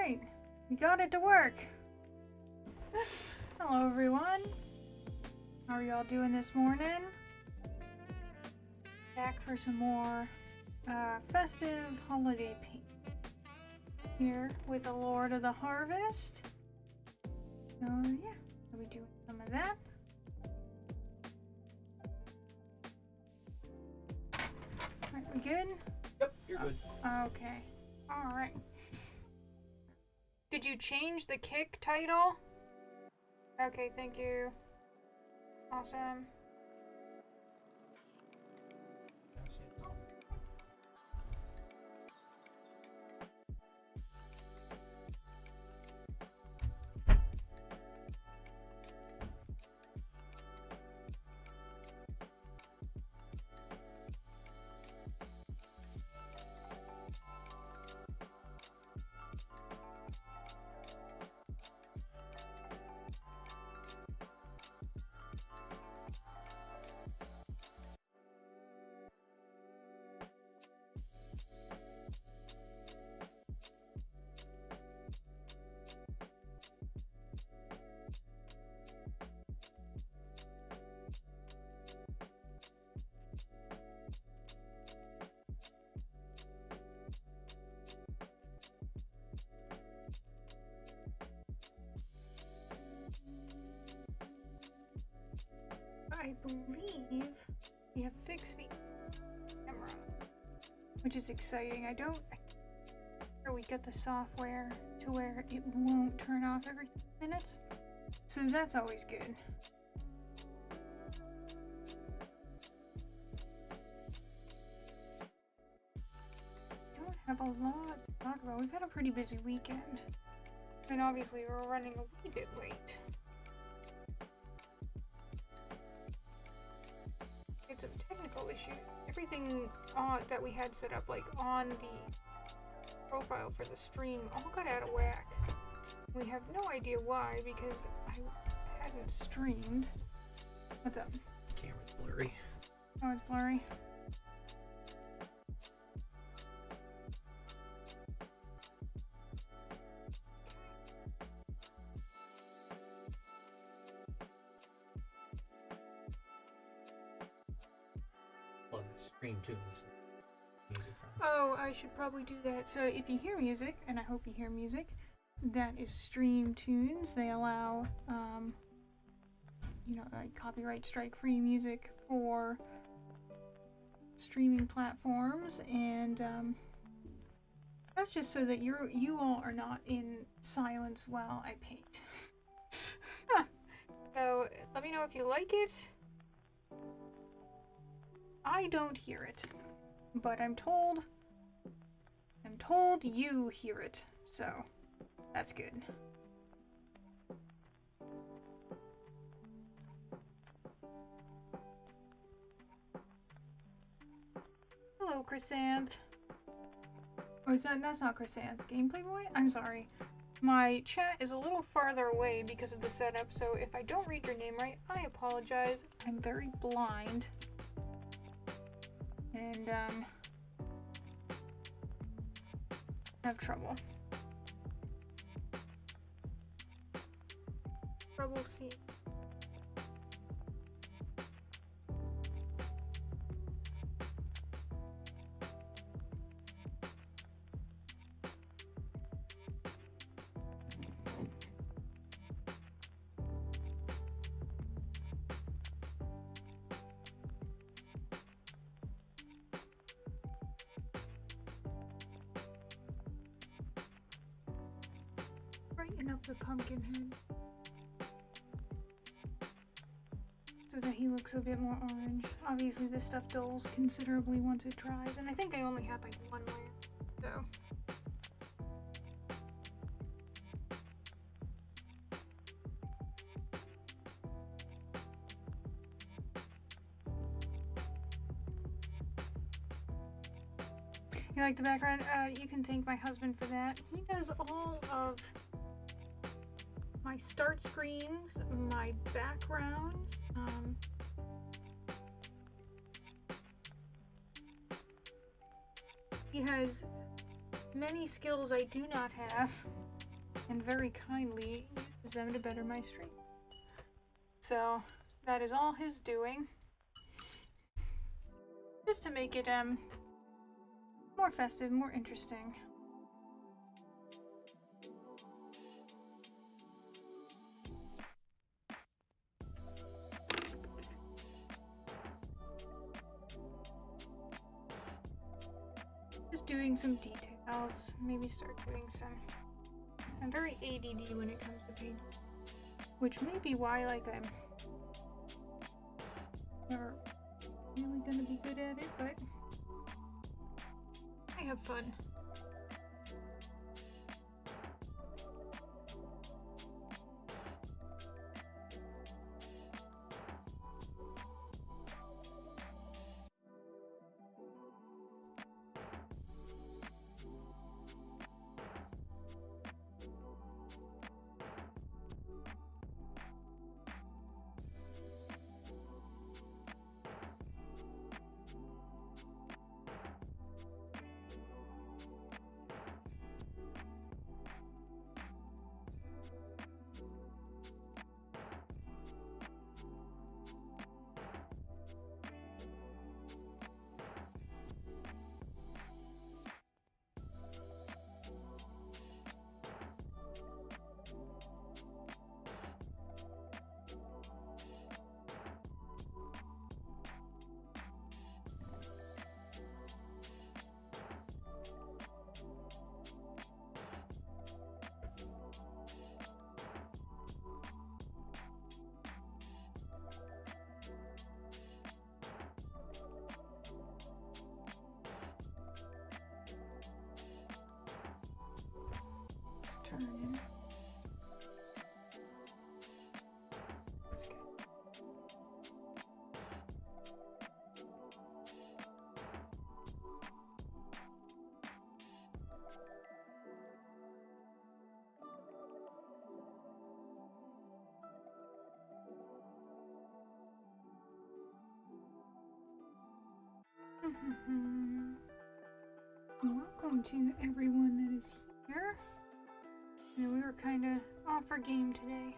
Alright, we got it to work. Hello everyone. How are y'all doing this morning? Back for some more festive holiday paint. Here with the Lord of the Harvest. So yeah, I'll be doing some of that. Alright, we good? Yep, you're good. Okay. Alright. Did you change the kick title? Okay, thank you. Awesome. I believe we have fixed the camera, which is exciting. I don't sure we get the software to where it won't turn off every 3 minutes, so that's always good. I don't have a lot to talk about. We've had a pretty busy weekend, and obviously we're running a wee bit late. Some technical issues. Everything that we had set up, like on the profile for the stream, all got out of whack. We have no idea why, because I hadn't streamed. What's up? Camera's blurry. Oh, it's blurry. Stream tunes. Oh, I should probably do that. So if you hear music, and I hope you hear music, that is stream tunes. They allow, like copyright strike free music for streaming platforms, and that's just so that you all are not in silence while I paint. So let me know if you like it. I don't hear it, but I'm told you hear it, so that's good. Hello, Chrysanth. Oh, that's not Chrysanth. Gameplay Boy? I'm sorry. My chat is a little farther away because of the setup, so if I don't read your name right, I apologize. I'm very blind. And, have trouble. Trouble seeing. Brighten up the pumpkin head so that he looks a bit more orange. Obviously this stuff dulls considerably once it dries, and I think I only had like one layer, so. You like the background? You can thank my husband for that. He does all of my start screens, my backgrounds, he has many skills I do not have. and very kindly uses them to better my stream. So that is all his doing. Just to make it more festive, more interesting. Just doing some details, maybe start doing some. I'm very ADD when it comes to painting, which may be why like I'm never really gonna be good at it, but I have fun. Turn in. Welcome to everyone that is here. You know, we were kind of off our game today.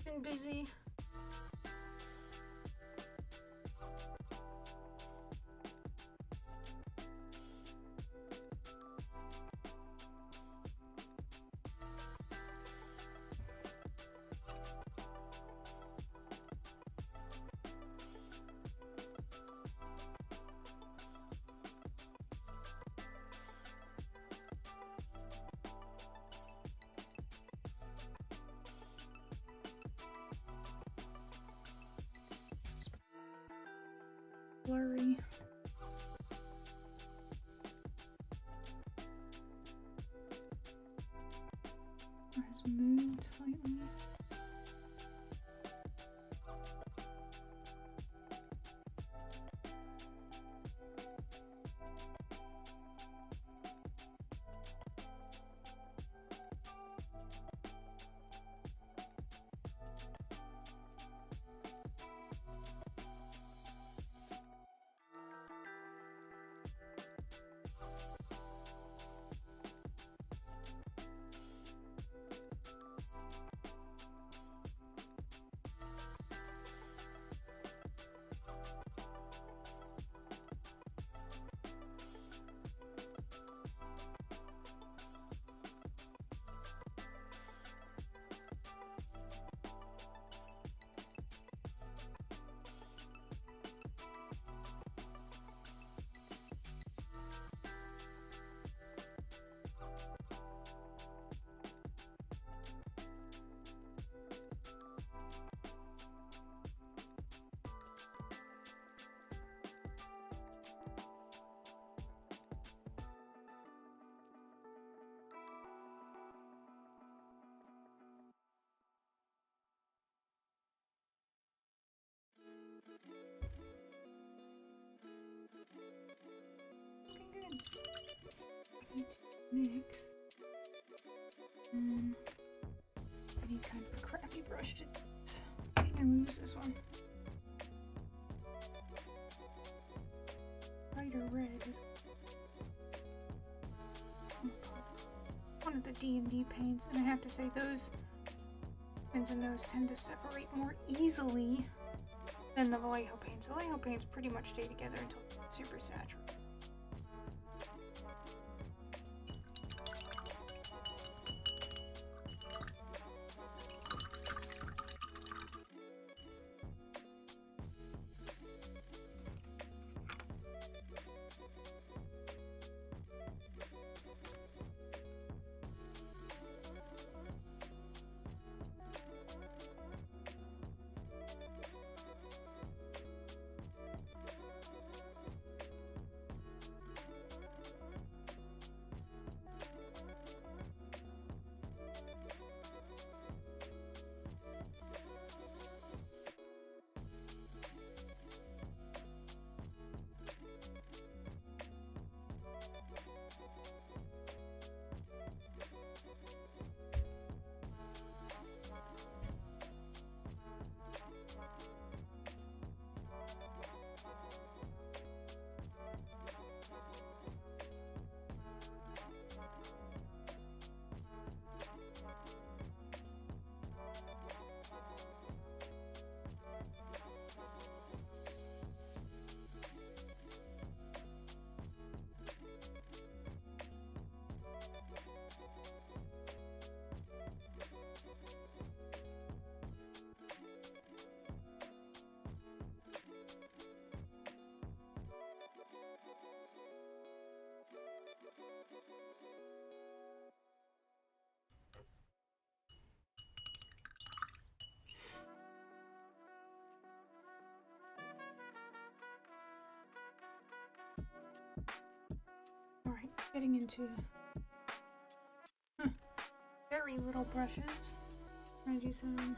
Been busy. Blurry. Or has moved slightly. Looking good. Need to mix. I need kind of a crappy brush to do this. And use this one. Lighter red is one of the D&D paints, and I have to say those pins and those tend to separate more easily than the Vallejo paints. The Vallejo paints pretty much stay together until it's super saturated. Alright, getting into very little brushes. I'm gonna do some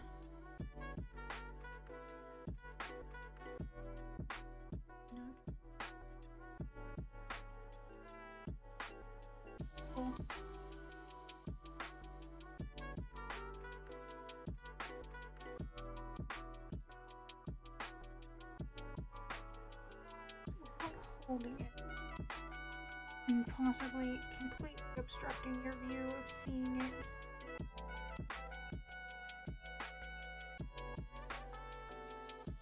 cool. Without holding it and possibly completely obstructing your view of seeing it.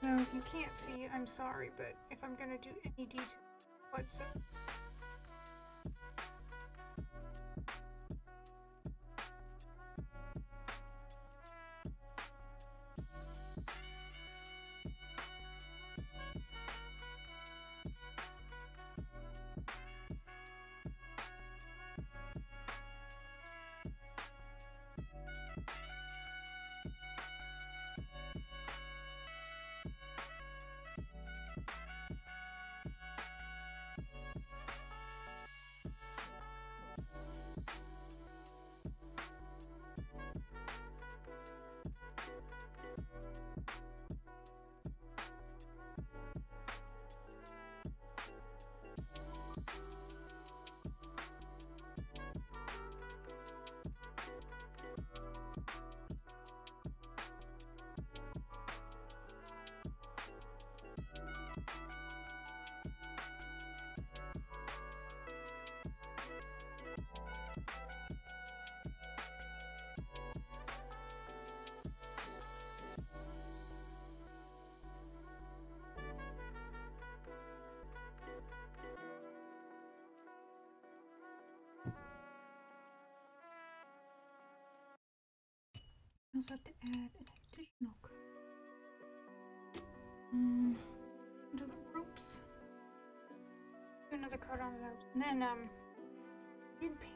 So if you can't see it, I'm sorry, but if I'm gonna do any detail whatsoever, I also have to add an additional coat into the ropes. Do another coat on the ropes. And then did paint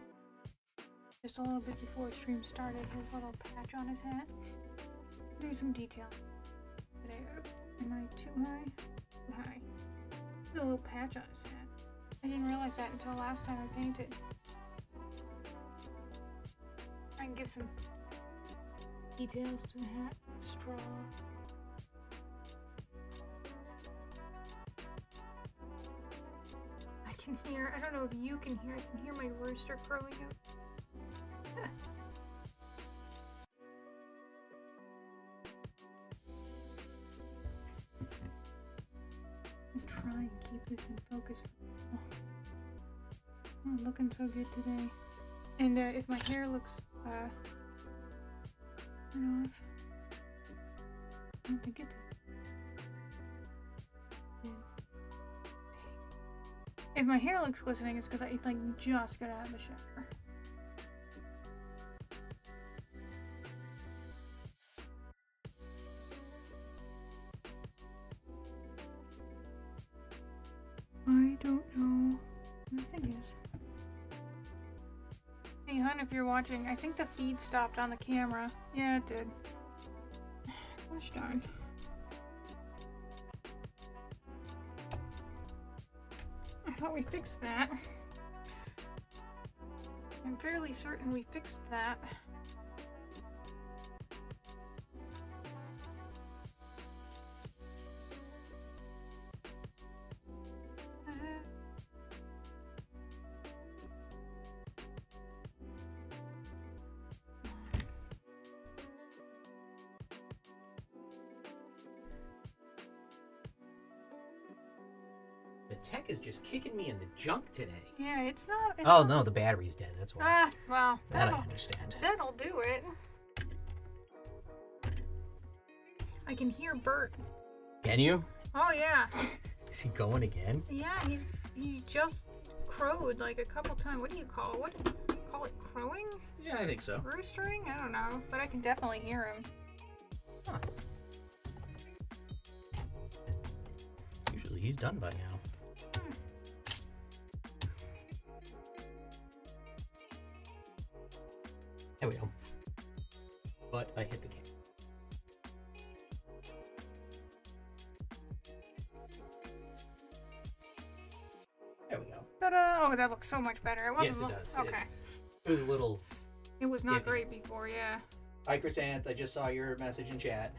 just a little bit before stream started his little patch on his hat. Do some detail today. Am I too high? Too high. Do a little patch on his hat. I didn't realize that until last time I painted. I can give some details to the hat. Straw. I can hear, I don't know if you can hear, I can hear my rooster crowing out. I'll try and keep this in focus. Oh, looking so good today. And if my hair looks, I don't know if, I don't think it did. If my hair looks glistening, it's because I like just got out of the shower. I don't know what the thing is. Hey, hon, if you're watching, I think the feed stopped on the camera. Yeah, it did. Gosh darn. I thought we fixed that. I'm fairly certain we fixed that. The tech is just kicking me in the junk today. Yeah, it's not. Oh no, the battery's dead. That's why. Ah, well, That I understand. that'll do it. I can hear Bert. Can you? Oh yeah, Is he going again? yeah. He just crowed like a couple times. What do you call it? Call it crowing? Yeah, I think so. Roostering? I don't know, but I can definitely hear him. Huh. Usually he's done by now. There we go. But I hit the camera. There we go. Ta-da! Oh, that looks so much better. It wasn't. Yes, it does. Okay. It was a little. It was not iffy. great before, yeah. Hi, Chrysanth. I just saw your message in chat.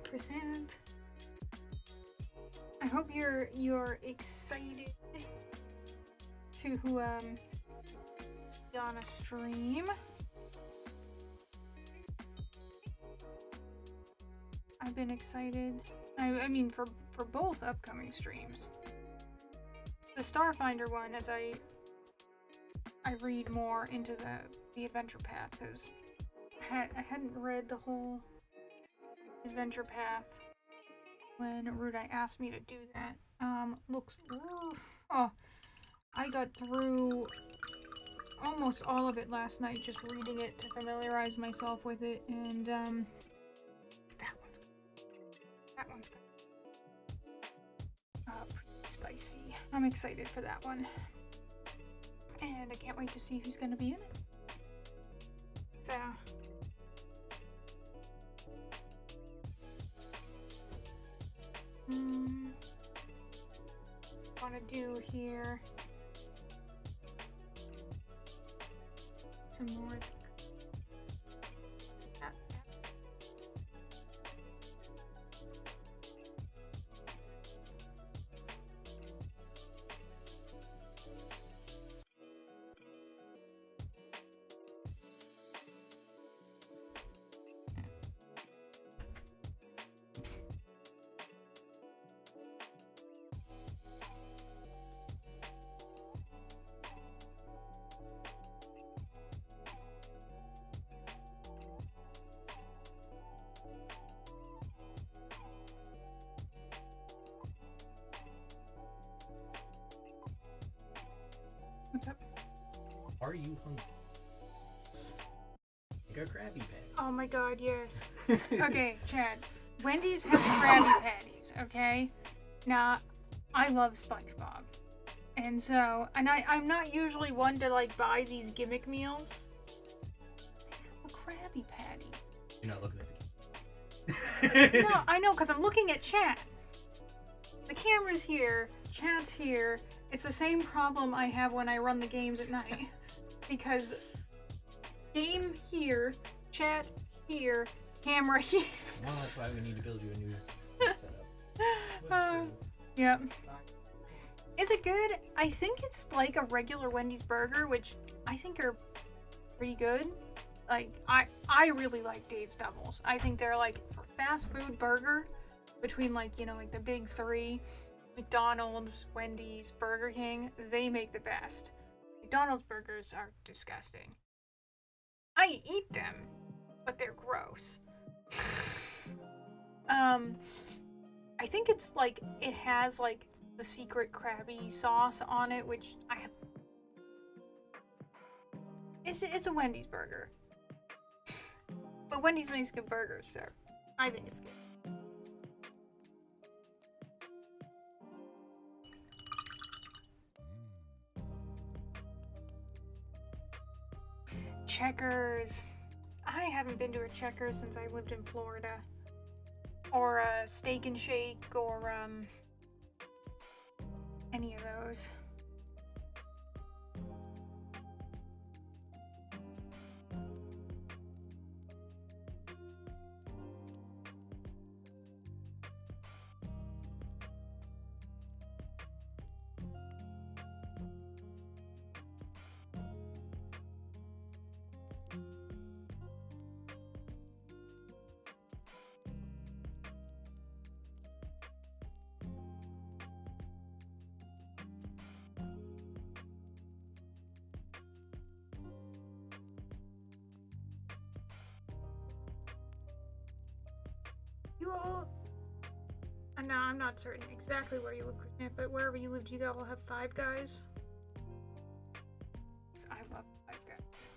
Chrysanth. I hope you're excited to be on a stream. I've been excited. I mean for both upcoming streams. The Starfinder one, as I read more into the adventure path, because I hadn't read the whole adventure path when Rudai asked me to do that. Looks. Oh, I got through almost all of it last night just reading it to familiarize myself with it, and that one's good. Pretty spicy. I'm excited for that one. And I can't wait to see who's gonna be in it. So want to do here some more. What's up? Are you hungry? Like a Krabby Patty. Oh my god, yes. Okay, Chad. Wendy's has Krabby Patties, okay? Now, I love SpongeBob. And so, I'm not usually one to like buy these gimmick meals. Krabby Patty. You're not looking at the camera. No, I know, because I'm looking at chat. The camera's here, chat's here. It's the same problem I have when I run the games at night. Because game here, chat here, camera here. Well, that's why we need to build you a new setup. Yep. Is it good? I think it's like a regular Wendy's burger, which I think are pretty good. Like, I really like Dave's Doubles. I think they're like, for fast food burger, between like, you know, like the big three, McDonald's, Wendy's, Burger King, they make the best. McDonald's burgers are disgusting. I eat them, but they're gross. I think it's like, it has like the secret Krabby sauce on it, which I have. It's a Wendy's burger. But Wendy's makes good burgers, so I think it's good. Checkers. I haven't been to a Checkers since I lived in Florida. Or a Steak and Shake, or any of those. You all... No, I'm not certain exactly where you live, Christina, but wherever you live, do you all have Five Guys? 'Cause I love Five Guys.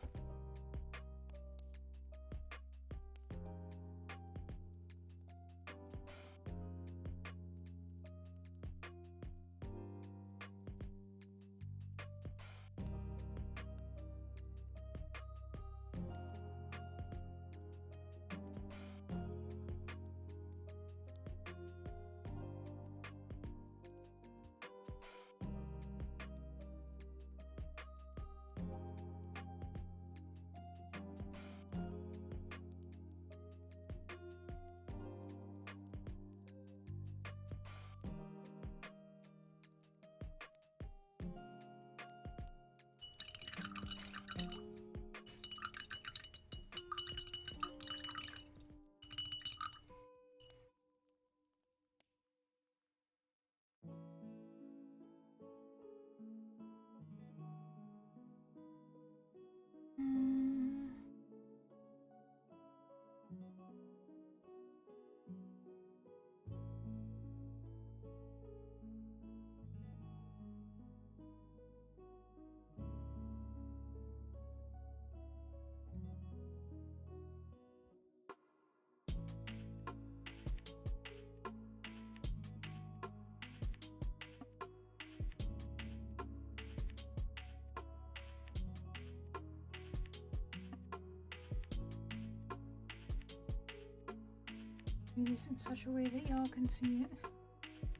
Do this in such a way that y'all can see it.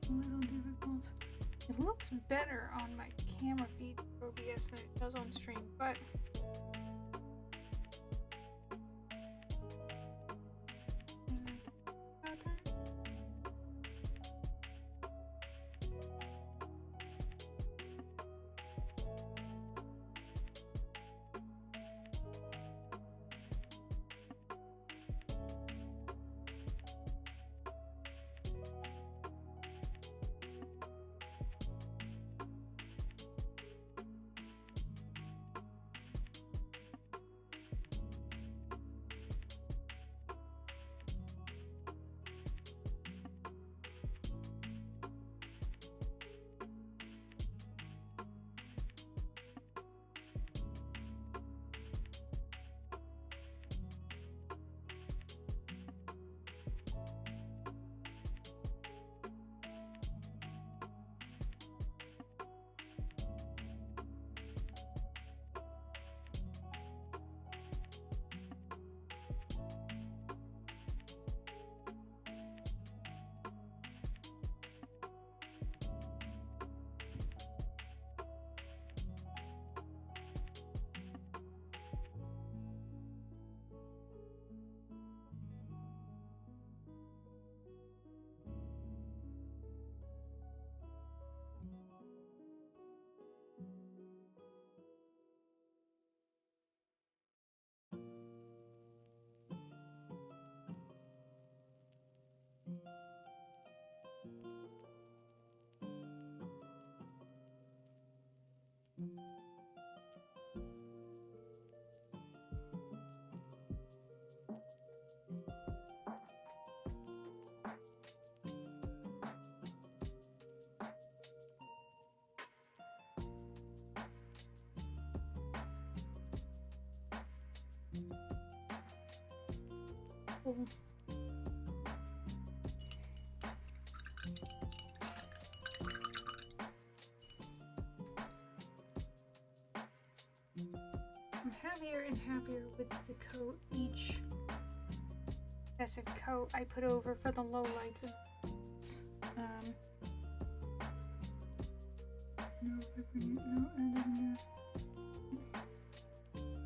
A little difficult. It looks better on my camera feed for OBS than it does on stream, but cool. I'm happier and happier with the coat each successive coat I put over for the low lights. No peppermint, no lavender.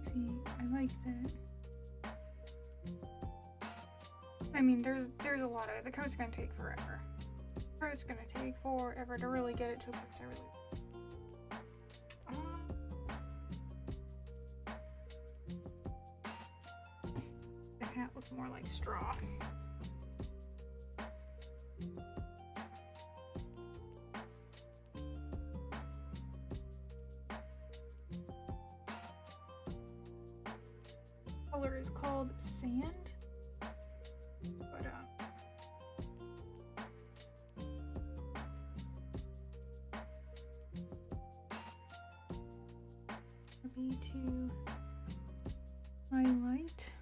See, I like that. I mean, there's a lot of it. The coat's gonna take forever. The coat's gonna take forever to really get it to a place I really. The hat looked more like straw. Color is called sand, but maybe to highlight.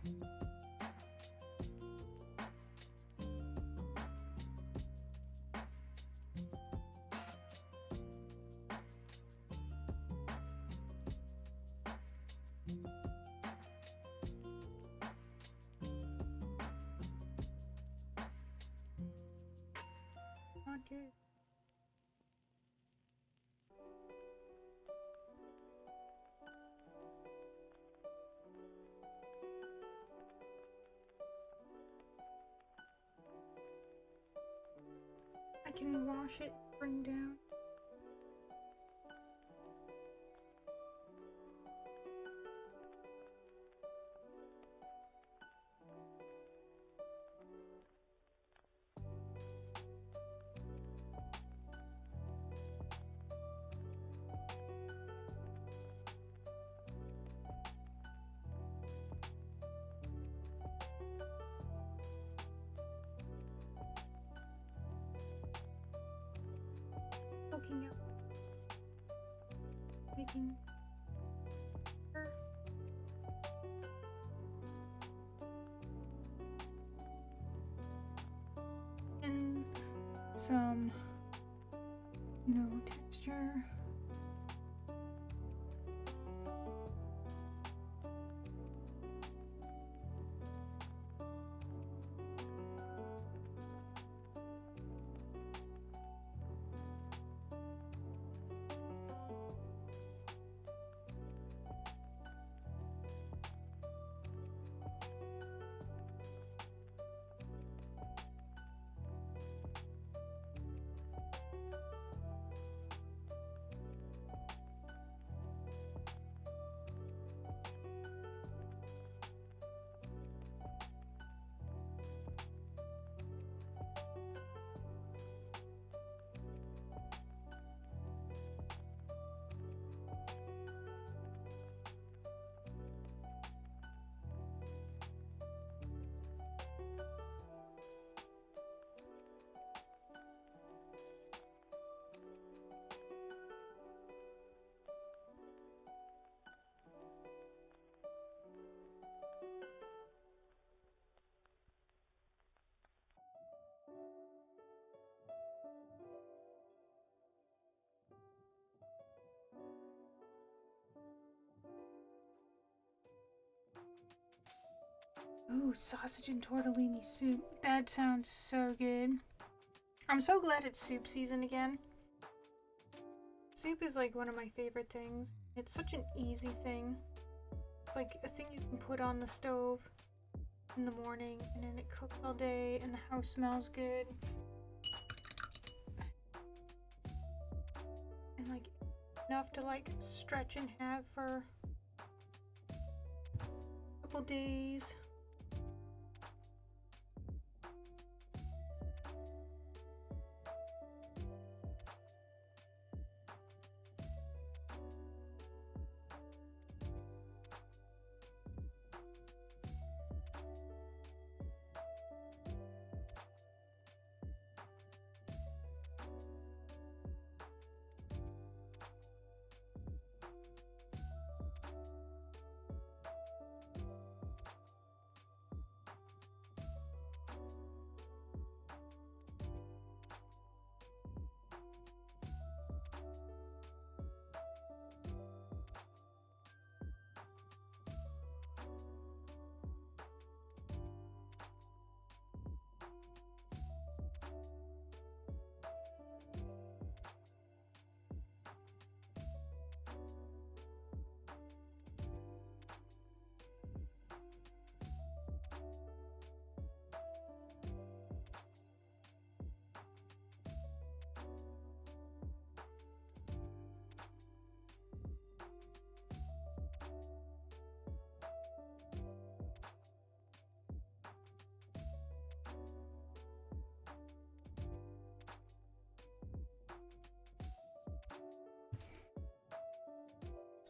Not good. I can wash it, bring down. Poking out, making her. And some, texture. Ooh, sausage and tortellini soup. That sounds so good. I'm so glad it's soup season again. Soup is like one of my favorite things. It's such an easy thing. It's like a thing you can put on the stove in the morning and then it cooks all day and the house smells good. And like enough to like stretch and have for a couple days.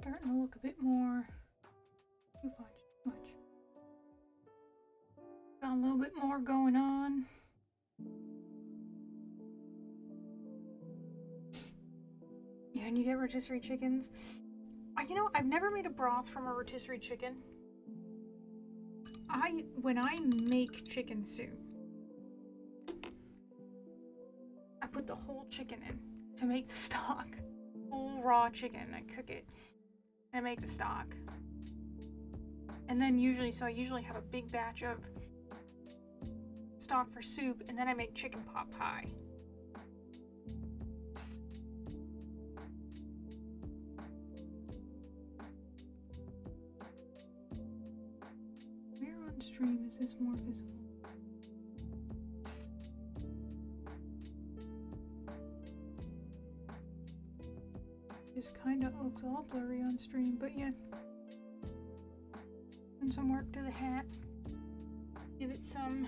Starting to look a bit more too much. Got a little bit more going on. Yeah, and you get rotisserie chickens. You know, I've never made a broth from a rotisserie chicken. When I make chicken soup, I put the whole chicken in to make the stock. Whole raw chicken. I cook it and make the stock. And then I usually have a big batch of stock for soup, and then I make chicken pot pie. Where on stream is this more visible? Just kind of looks all blurry on stream, but yeah. And some work to the hat. Give it some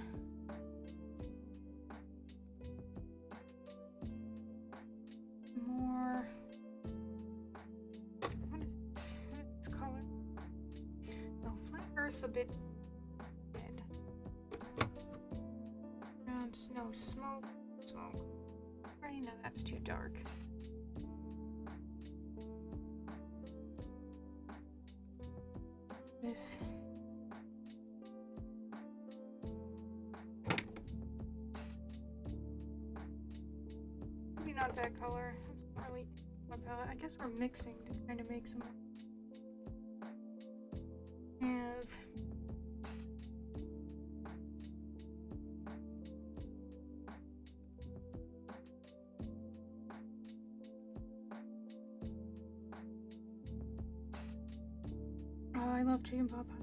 more. What is this? What is this color? No, flat earth's a bit red. No, smoke. Right, no, that's too dark. This. Maybe not that color. It's not really my palette. I guess we're mixing to kind of make some. Have. Oh, I love chicken pot pie.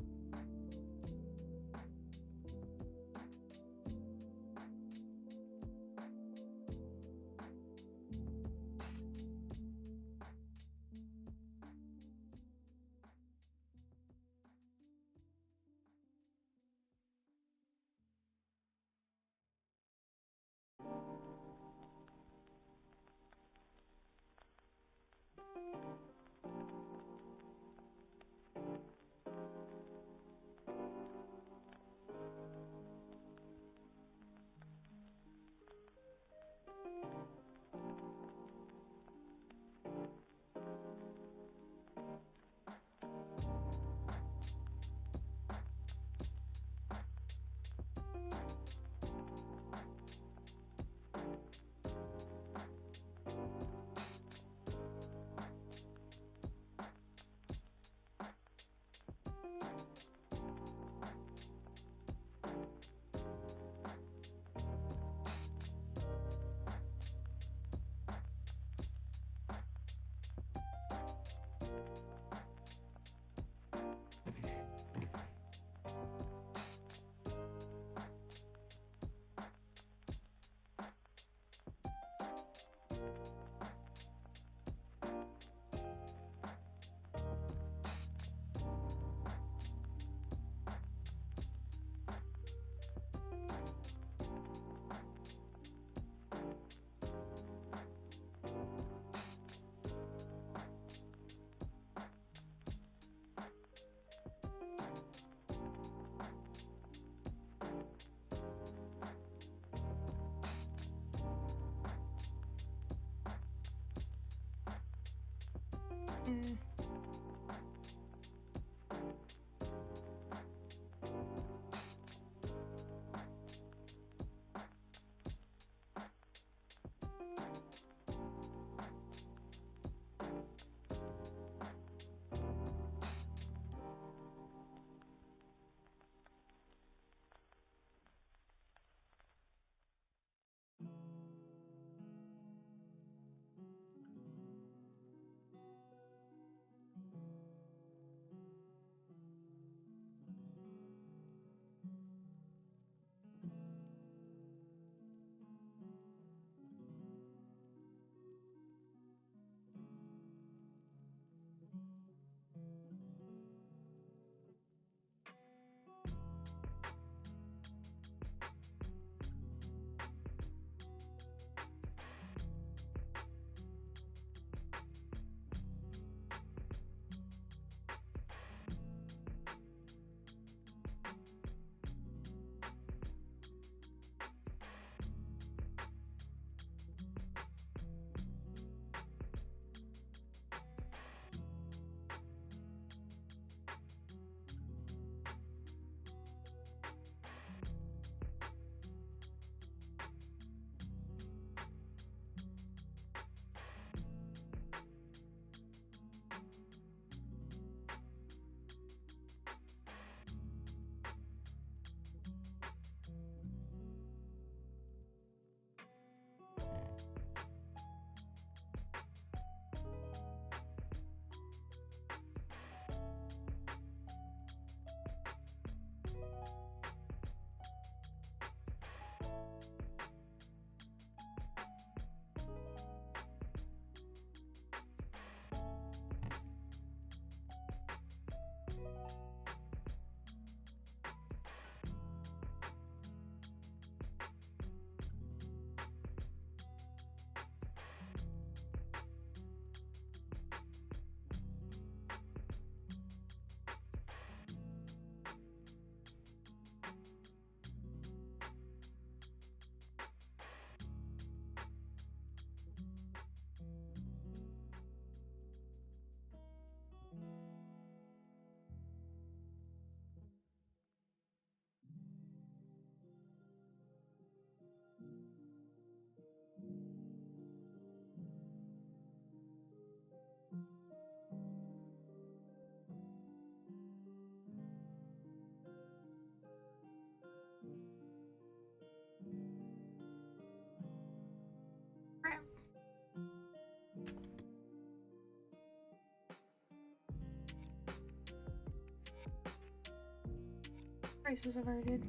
Crisis averted.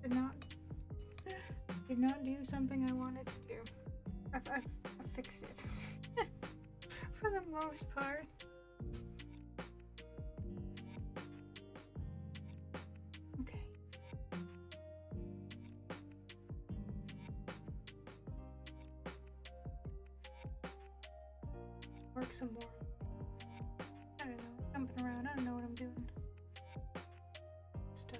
Did not do something I wanted to do. I fixed it. For the most part. Okay. Work some more. I don't know. Jumping around. I don't know what I'm doing. Stuff.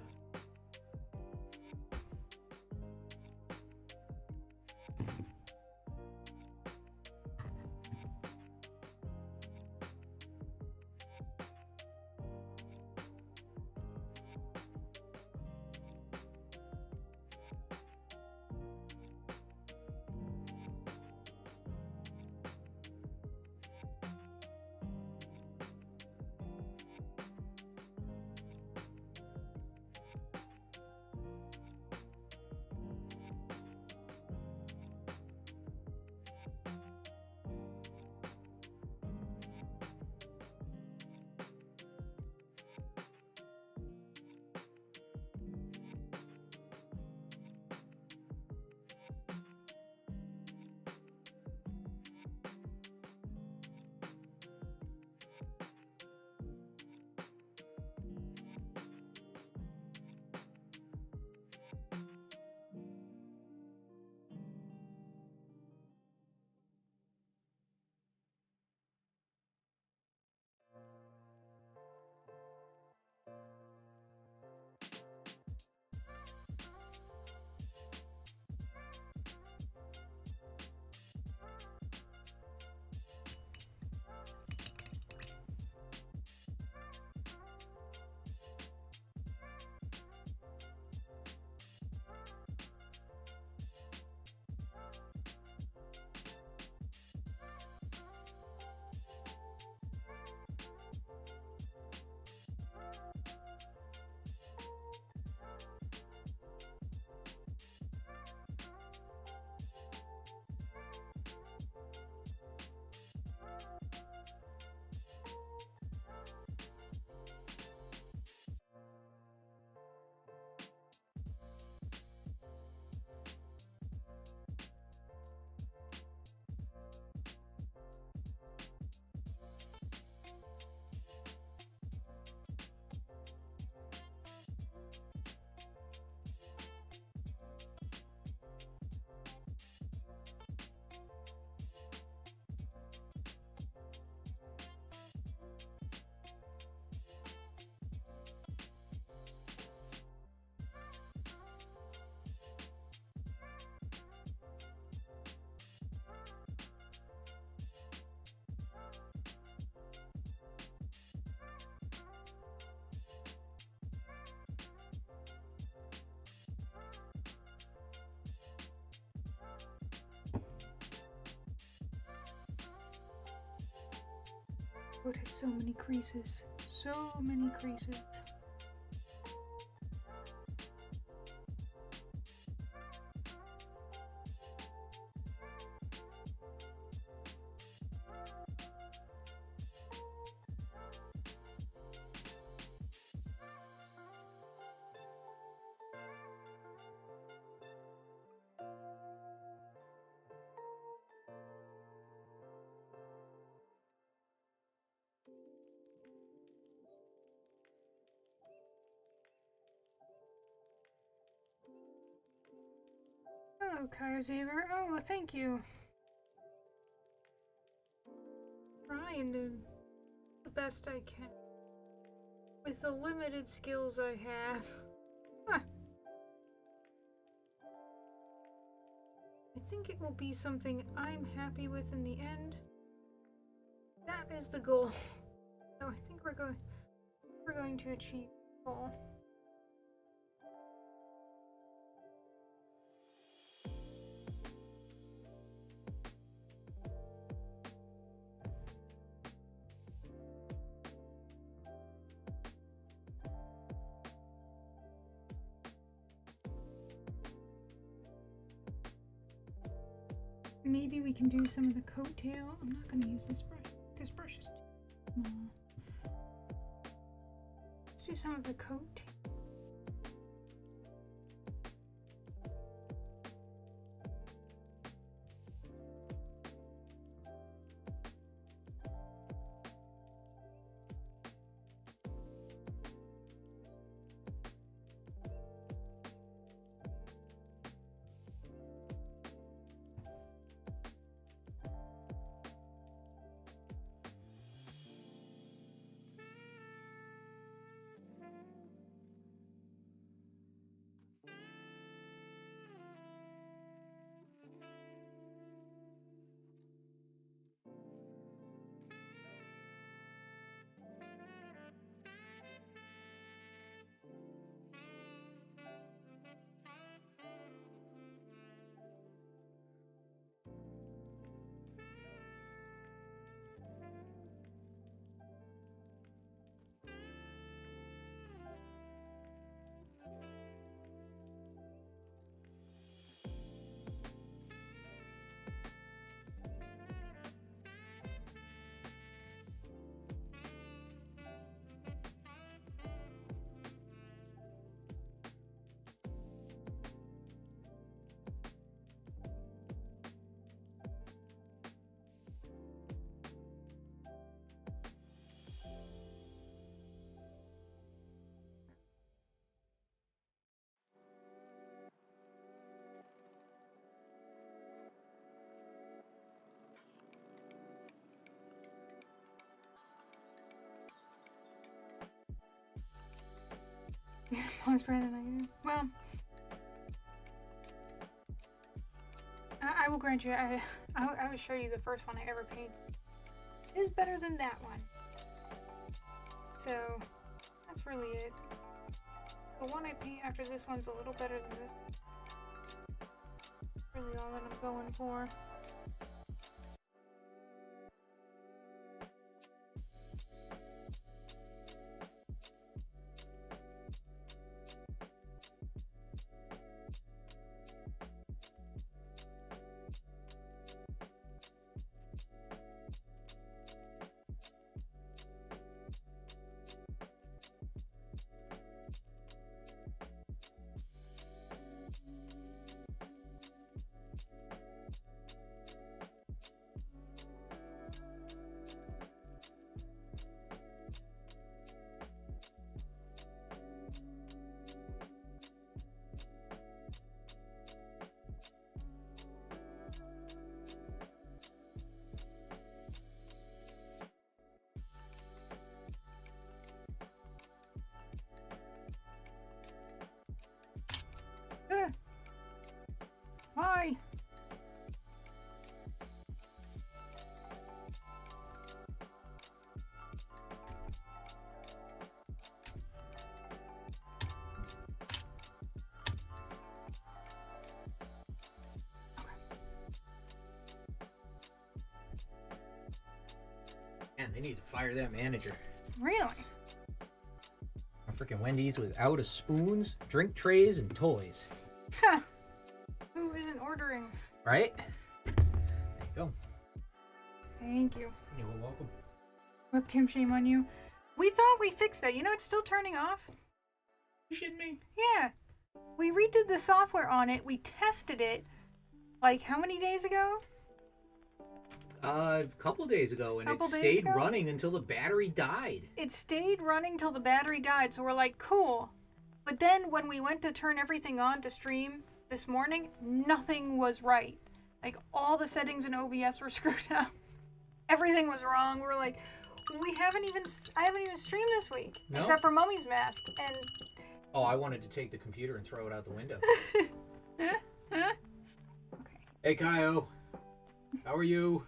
It has so many creases. So many creases. Hello, Kaiser. Oh, thank you. Trying to do the best I can with the limited skills I have. Huh. I think it will be something I'm happy with in the end. That is the goal. So I think we're going to achieve the goal. Maybe we can do some of the coattail. I'm not going to use this brush. This brush is too small. Let's do some of the coat. Mom's better than I do. Well, I will grant you, I will show you the first one I ever painted. It is better than that one. So, that's really it. The one I paint after this one's a little better than this one. Really all that I'm going for. Why? Man, they need to fire that manager. Really? Freaking Wendy's was out of spoons, drink trays, and toys. Huh. Who isn't ordering? Right? There you go. Thank you. You're welcome. Webcam, shame on you. We thought we fixed that. You know, it's still turning off. You shitting me? Yeah. We redid the software on it. We tested it, like, how many days ago? A couple days ago, and it Couple days stayed ago? running until the battery died. It stayed running till the battery died, so we're like, cool. But then when we went to turn everything on to stream this morning, nothing was right. Like, all the settings in OBS were screwed up. Everything was wrong. We're like, I haven't even streamed this week. No? Except for Mummy's Mask. And Oh, I wanted to take the computer and throw it out the window. okay. Hey, Kyo. How are you?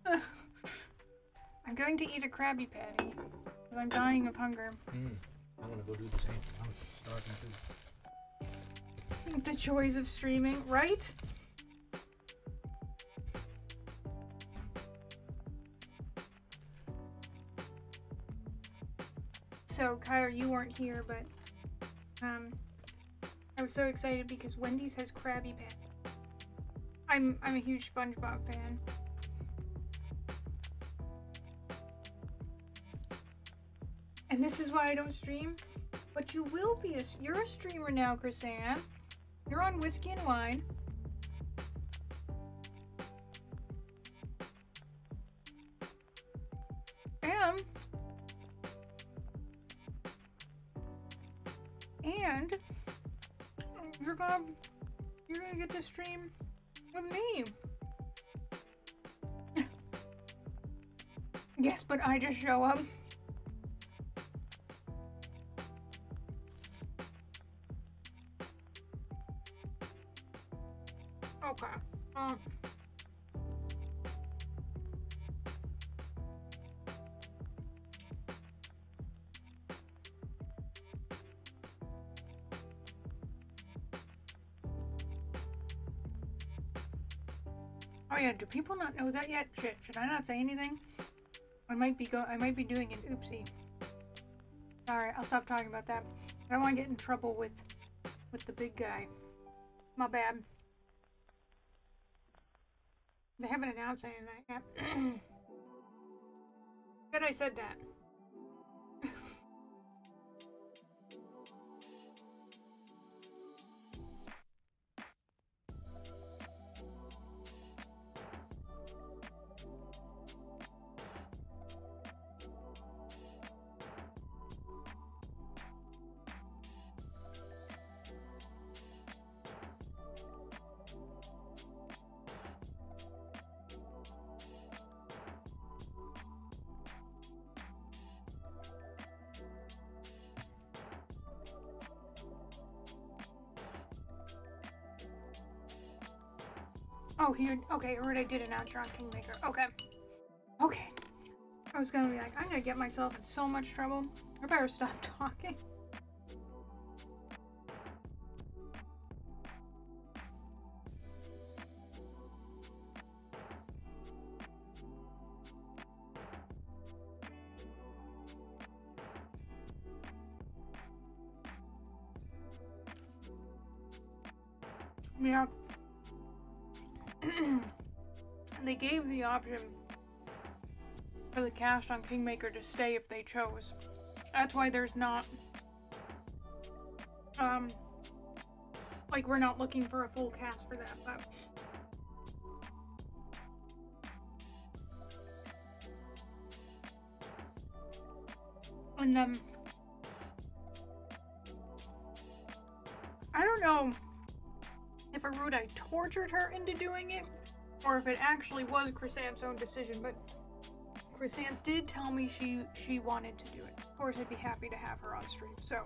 I'm going to eat a Krabby Patty because I'm dying of hunger. I'm gonna go do the same. I'm starving too. The joys of streaming, right? So, Kyra, you weren't here, but I was so excited because Wendy's has Krabby Patty. I'm a huge SpongeBob fan. And And this is why I don't stream. But you will be. You're a streamer now, Chrisanne. You're on Whiskey and Wine. And you're gonna get to stream with me. Yes, but I just show up. Okay. Oh yeah, do people not know that yet? Shit, should I not say anything? I might be doing an oopsie. Alright, I'll stop talking about that. I don't want to get in trouble with the big guy. My bad. They haven't announced anything yet. But I said that. Oh, okay, I already did announce you're on Kingmaker. Okay. Okay. I was gonna be like, I'm gonna get myself in so much trouble. I better stop talking. Yeah. They gave the option for the cast on Kingmaker to stay if they chose. That's why there's not, like we're not looking for a full cast for that, but and then I don't know if Arudai tortured her into doing it, or if it actually was Chrysanth's own decision, but Chrysanth did tell me she wanted to do it. Of course, I'd be happy to have her on stream, so.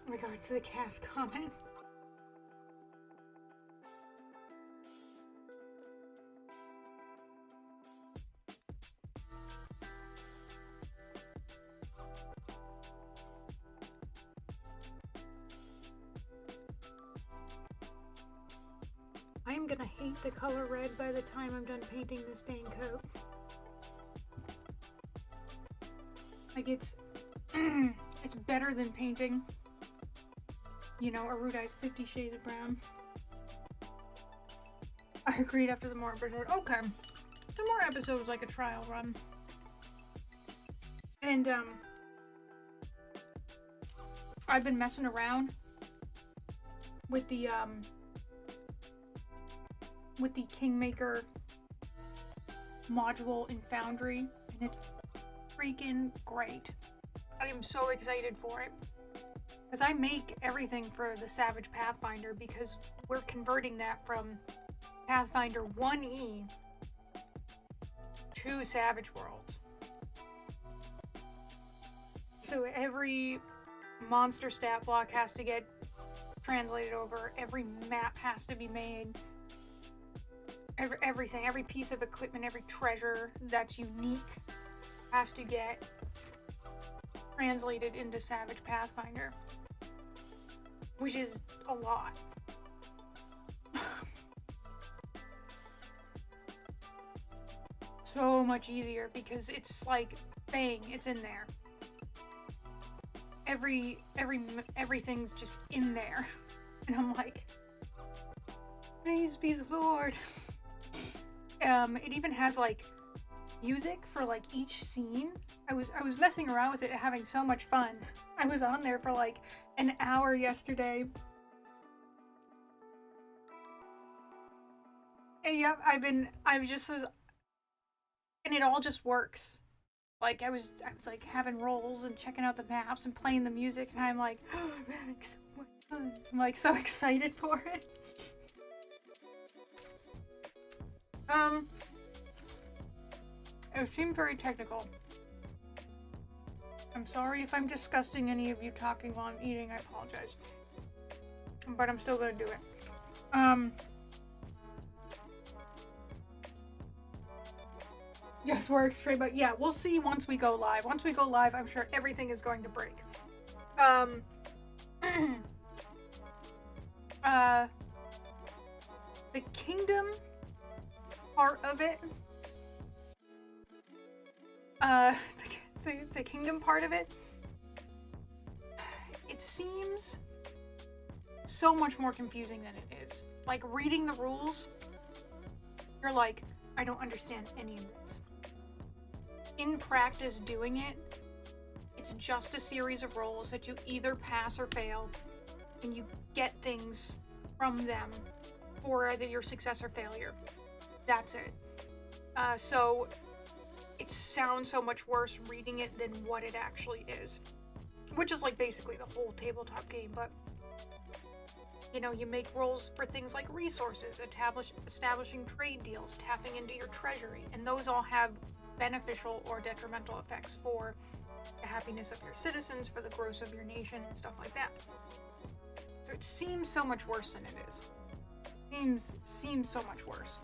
Oh my god, it's the cast comment. I am gonna hate the color red by the time I'm done painting this dang coat. Like it's better than painting, you know, Arudai's 50 Shades of Brown. I agreed after the more episode. Okay, some more episodes like a trial run. And I've been messing around with the Kingmaker module in Foundry, and it's freaking great. I am so excited for it. Because I make everything for the Savage Pathfinder because we're converting that from Pathfinder 1E to Savage Worlds. So every monster stat block has to get translated over, every map has to be made, everything, every piece of equipment, every treasure that's unique has to get translated into Savage Pathfinder, which is a lot. so much easier because it's like, bang, it's in there. Everything's just in there. And I'm like, praise be the Lord. It even has like music for like each scene. I was messing around with it and having so much fun. I was on there for like an hour yesterday. And yep, and it all just works. Like I was like having rolls and checking out the maps and playing the music, and I'm like, oh, I'm having so much fun. I'm like so excited for it. It seemed very technical. I'm sorry if I'm disgusting any of you talking while I'm eating. I apologize, but I'm still gonna do it. Yes, we're extreme, but yeah, we'll see once we go live. Once we go live, I'm sure everything is going to break. The kingdom part of it, the kingdom part of it, it seems so much more confusing than it is. Like, reading the rules, you're like, I don't understand any of this. In practice doing it, it's just a series of rolls that you either pass or fail, and you get things from them for either your success or failure. That's it. So it sounds so much worse reading it than what it actually is, which is like basically the whole tabletop game. But you know, you make rolls for things like resources, establishing trade deals, tapping into your treasury, and those all have beneficial or detrimental effects for the happiness of your citizens, for the growth of your nation, and stuff like that. So it seems so much worse than it is. Seems so much worse.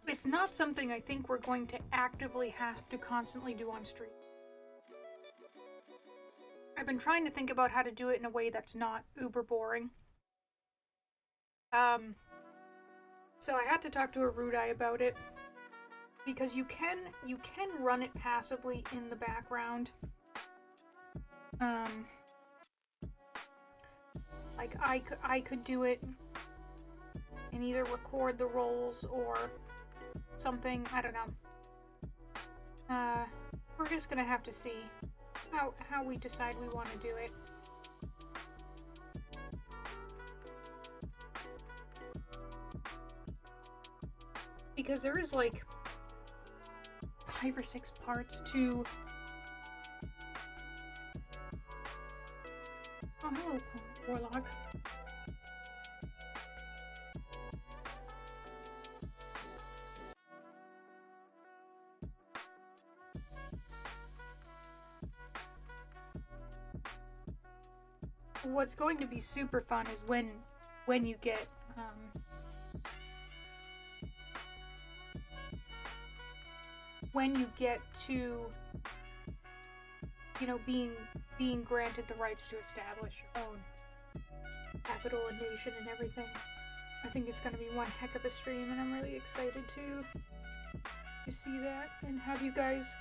It's not something I think we're going to actively have to constantly do on stream. I've been trying to think about how to do it in a way that's not uber boring. So I had to talk to a Rudai about it, because you can run it passively in the background. Like I could do it and either record the rolls or something. I don't know. We're just gonna have to see how we decide we want to do it. Because there is like 5 or 6 parts to... Oh, hello, Warlock. What's going to be super fun is when you get to, you know, being granted the rights to establish your own capital and nation and everything. I think it's going to be one heck of a stream, and I'm really excited to see that and have you guys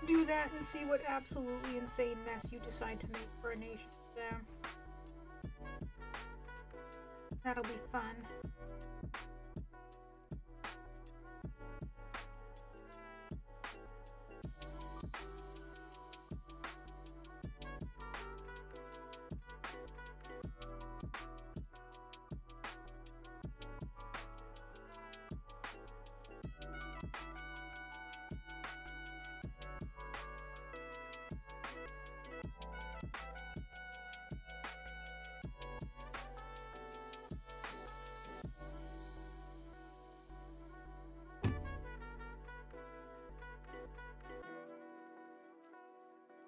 do that and see what absolutely insane mess you decide to make for a nation. Yeah. That'll be fun.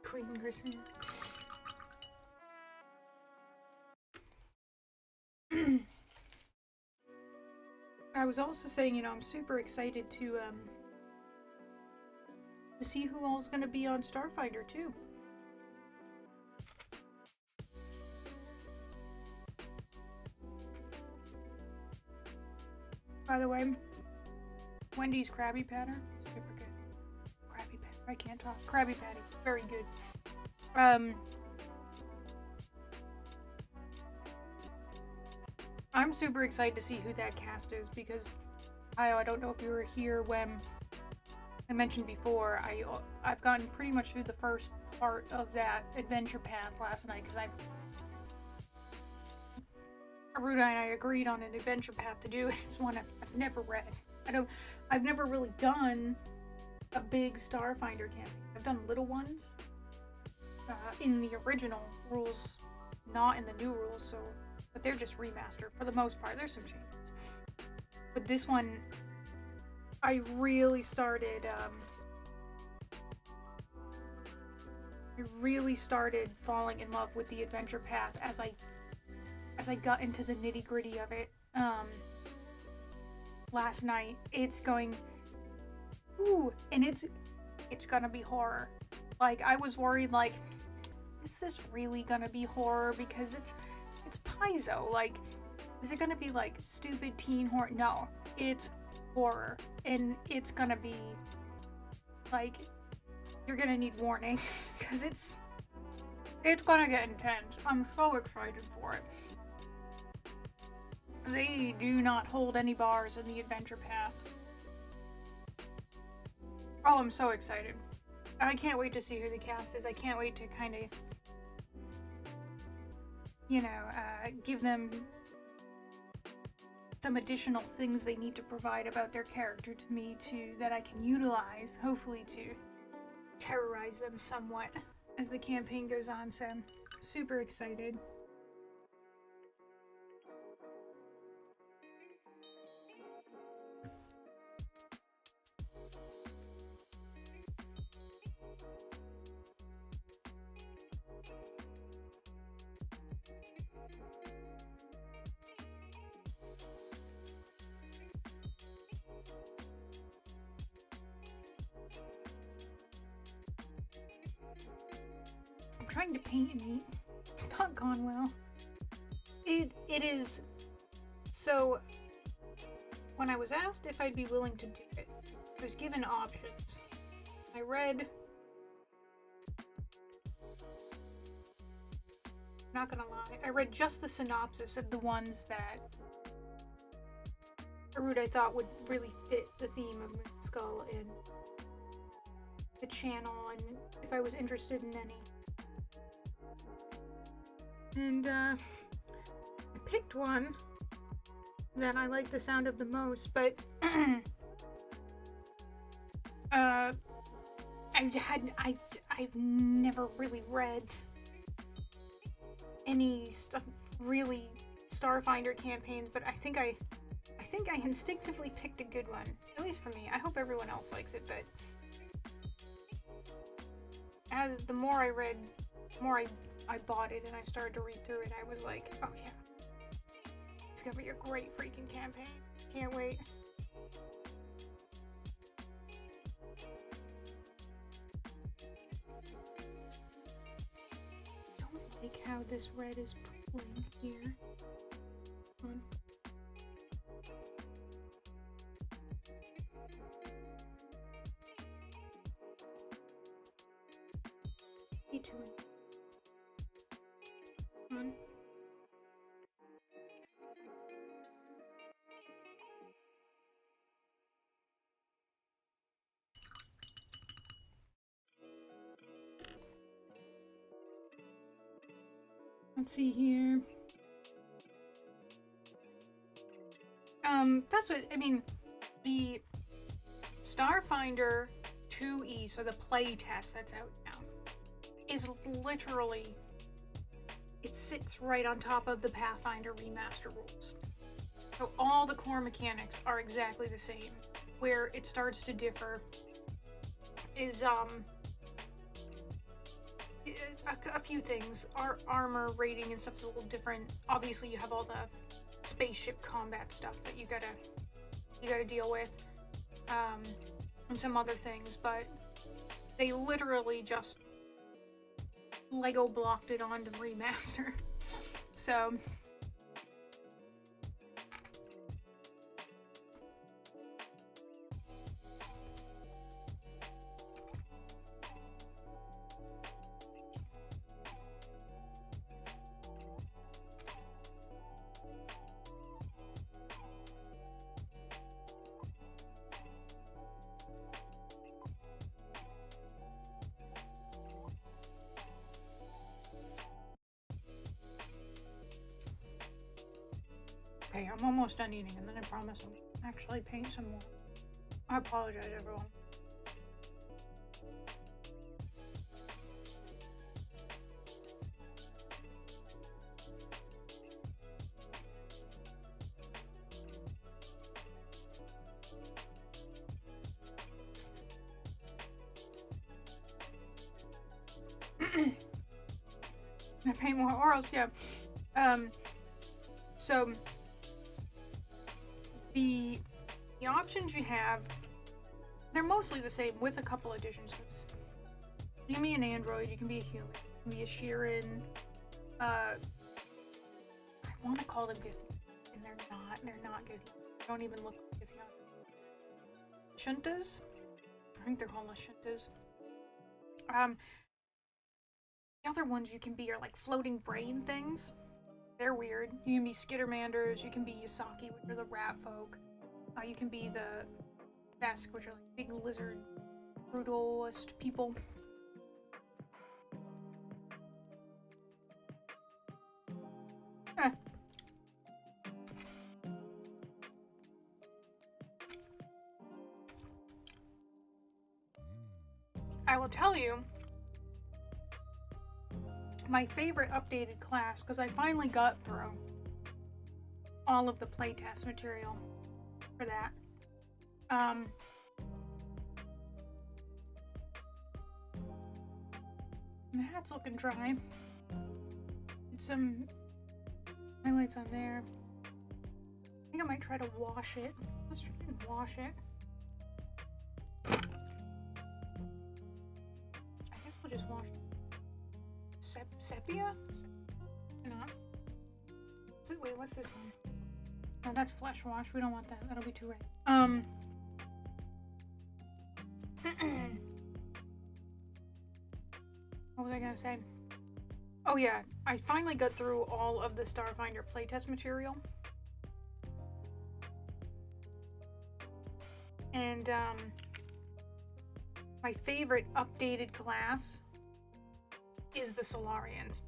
Queen Grissom. I was also saying, you know, I'm super excited to see who all's gonna be on Starfinder too. By the way, Wendy's Krabby Patty, super good. Krabby Patty, I can't talk. Krabby Patty, very good. I'm super excited to see who that cast is because I don't know if you were here when I mentioned before. I've gotten pretty much through the first part of that adventure path last night because Aruda and I agreed on an adventure path to do. It's one I've never read. I've never really done a big Starfinder campaign. I've done little ones in the original rules, not in the new rules. So, but they're just remastered for the most part. There's some changes, but this one, I really started. I really started falling in love with the adventure path as I got into the nitty-gritty of it last night. It's going, ooh, and it's gonna be horror. Like, I was worried, like, is this really gonna be horror? Because it's Paizo. Like, is it gonna be like stupid teen horror? No, it's horror, and it's gonna be like, you're gonna need warnings because it's gonna get intense. I'm so excited for it. They do not hold any bars in the adventure path. Oh, I'm so excited. I can't wait to see who the cast is. I can't wait to kind of, you know, give them some additional things they need to provide about their character to me that I can utilize, hopefully to terrorize them somewhat as the campaign goes on. So I'm super excited. I'm trying to paint and eat. It's not gone well. It is. So when I was asked if I'd be willing to do it, I was given options. I read, not gonna lie, I read just the synopsis of the ones that Aruda I thought would really fit the theme of Moonskull and the channel, and if I was interested in any. And I picked one that I like the sound of the most, but I've never really read any stuff really Starfinder campaigns, but I think I instinctively picked a good one, at least for me. I hope everyone else likes it, but as the more I read, the more I bought it and I started to read through it, I was like, oh yeah, it's gonna be a great freaking campaign. Can't wait. Don't like how this red is pulling here. Come on. E2. Come on. Let's see here. That's what, I mean, the Starfinder 2E, so the play test that's out now, is literally, it sits right on top of the Pathfinder remaster rules. So all the core mechanics are exactly the same. Where it starts to differ is, a few things. Our armor rating and stuff's a little different. Obviously, you have all the spaceship combat stuff that you gotta you gotta deal with, and some other things, but they literally just Lego blocked it onto remaster. So okay, I'm almost done eating, and then I promise I'll actually paint some more. I apologize, everyone. I paint more, or else, yeah. So the options you have, they're mostly the same with a couple additions. You can be an android, you can be a human, you can be a Sheeran. I want to call them Githyanki, and they're not. They're not Githyanki. They don't even look like Githyanki. Shuntas? I think they're called Shuntas. The other ones you can be are like floating brain things. They're weird. You can be Skittermanders, you can be Yusaki, which are the rat folk. You can be the Vesk, which are like big lizard, brutalist people. I will tell you my favorite updated class, because I finally got through all of the playtest material for that. The hat's looking dry. Get some highlights on there. I think I might try to wash it. Let's try and wash it. I guess we'll just wash it. Sepia? Not. Wait, what's this one? No, that's flesh wash. We don't want that. That'll be too red. What was I gonna say? Oh yeah, I finally got through all of the Starfinder playtest material. And my favorite updated class is the Solarians.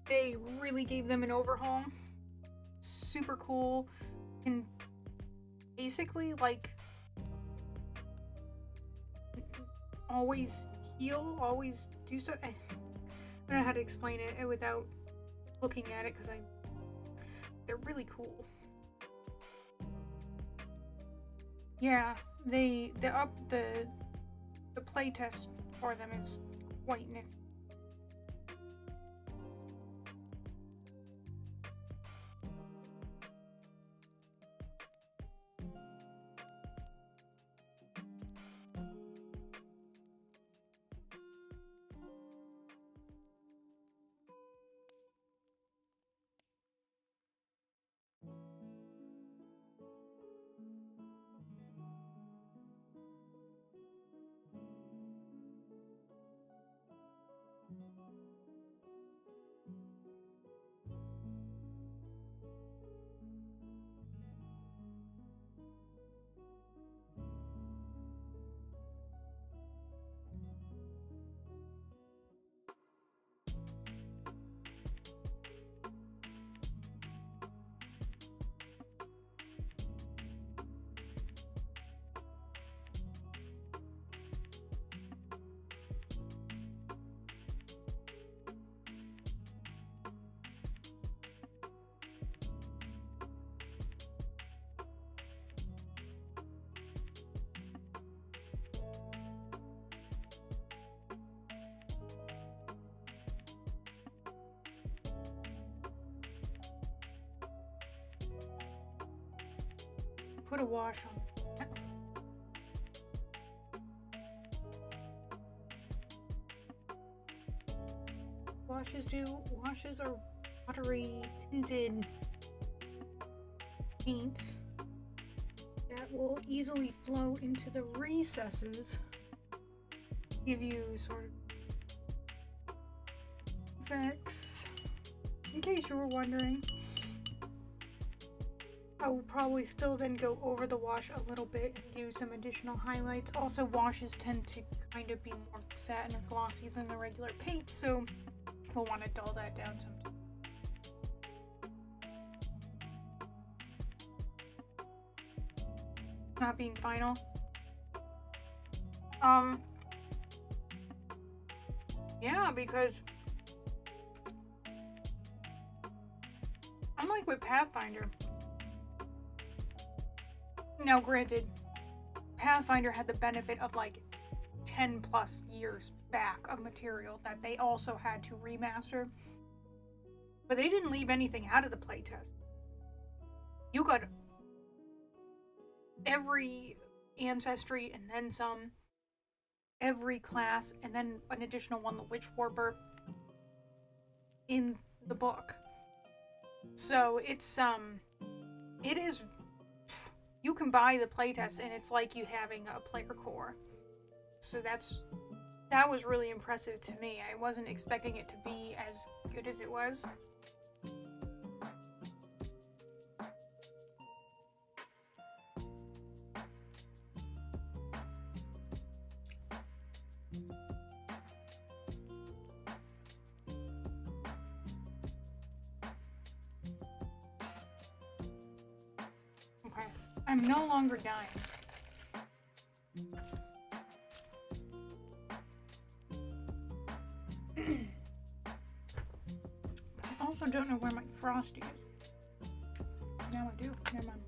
They really gave them an overhaul. Super cool. And basically, like, always heal, always do so. I don't know how to explain it without looking at it, because they're really cool. Yeah, the playtest for them is quite nifty. put a wash on. Washes are watery tinted paints that will easily flow into the recesses, give you sort of effects. In case you were wondering, I will probably still then go over the wash a little bit and do some additional highlights. Also, washes tend to kind of be more satin or glossy than the regular paint, so we'll want to dull that down sometime. Not being final. Yeah, because unlike with Pathfinder, now granted, Pathfinder had the benefit of like 10 plus years back of material that they also had to remaster, but they didn't leave anything out of the playtest. You got every ancestry and then some, every class, and then an additional one, the Witch Warper, in the book. So it's it is, you can buy the playtest and it's like you having a player core. So that was really impressive to me. I wasn't expecting it to be as good as it was. Okay, I'm no longer dying. I also don't know where my Frosty is. Now I do. Never mind.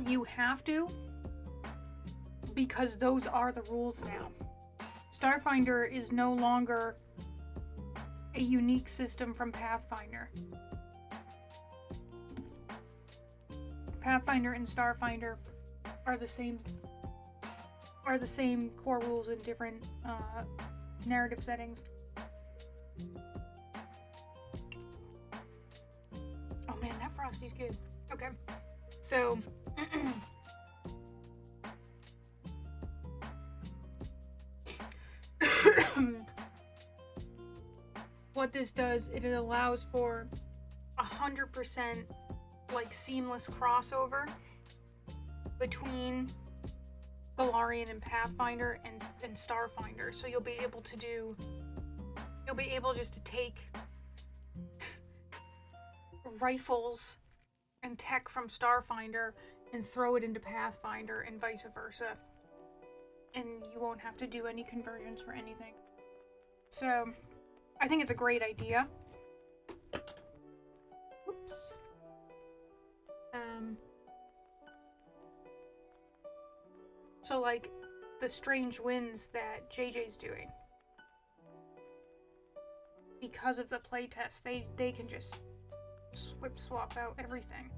You have to, because those are the rules now. Starfinder is no longer a unique system from Pathfinder. Pathfinder and Starfinder are the same core rules in different narrative settings. Oh man, that Frosty's good. Okay, so what this does, it allows for 100% like seamless crossover between Galarian and Pathfinder and Starfinder. So you'll be able just to take rifles and tech from Starfinder and throw it into Pathfinder and vice versa. And you won't have to do any conversions for anything. So I think it's a great idea. Oops. So like the strange winds that JJ's doing, because of the playtest, they can just swap out everything.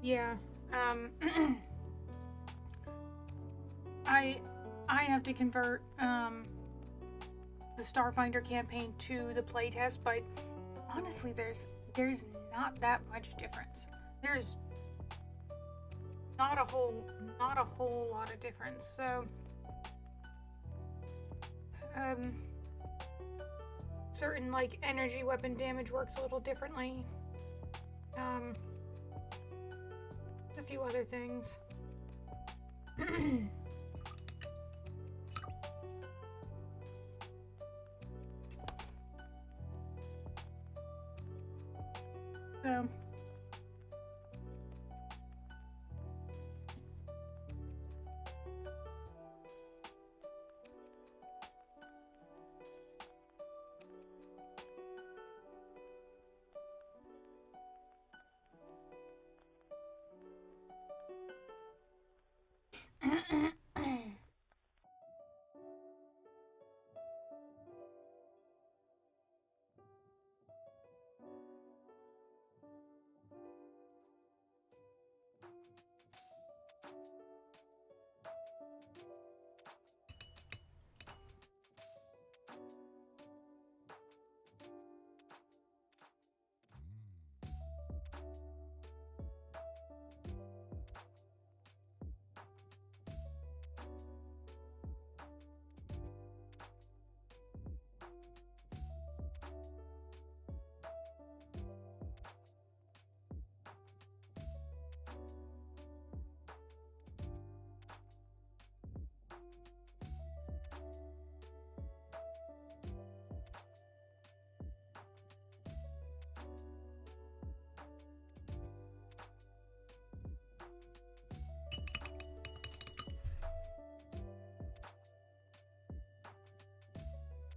Yeah, I have to convert the Starfinder campaign to the playtest, but honestly, there's not that much difference. There's not a whole lot of difference. certain like energy weapon damage works a little differently. A few other things. So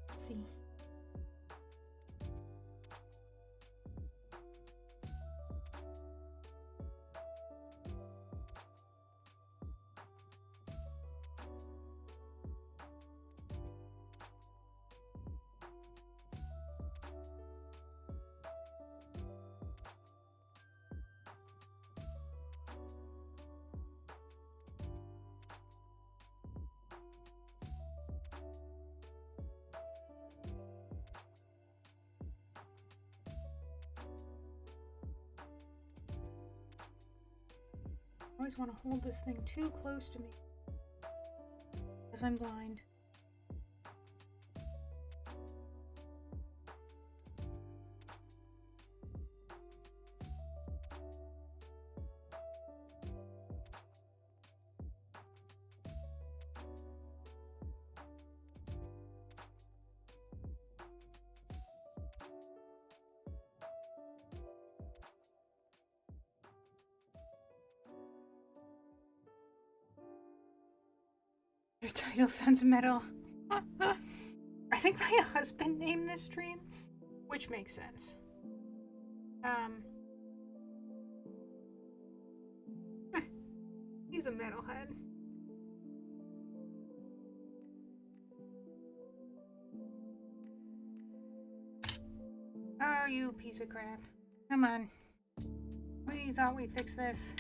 let's see. I always want to hold this thing too close to me because I'm blind. Your title sounds metal. I think my husband named this stream, which makes sense. He's a metalhead. Oh, you piece of crap. Come on. We thought we fixed this.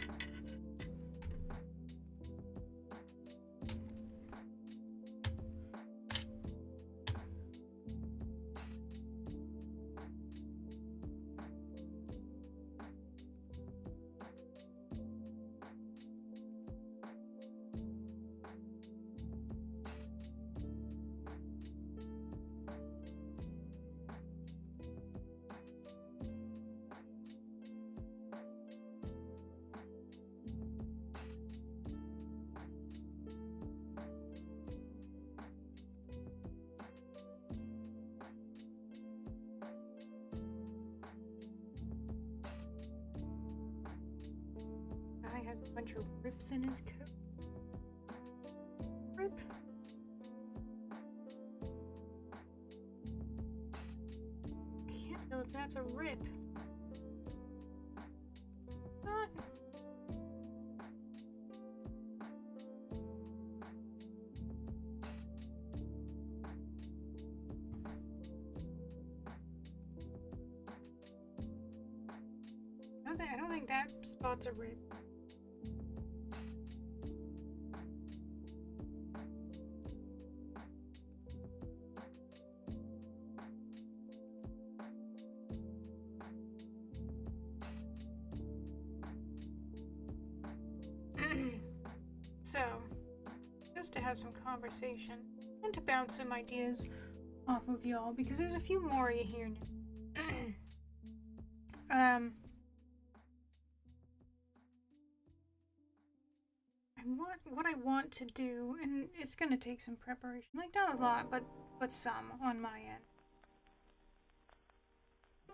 Has a bunch of rips in his coat. Rip. I can't tell if that's a rip. Not. I don't think that spot's a rip. So, just to have some conversation and to bounce some ideas off of y'all because there's a few more you hear now. What I want to do, and it's gonna take some preparation, like not a lot, but some on my end.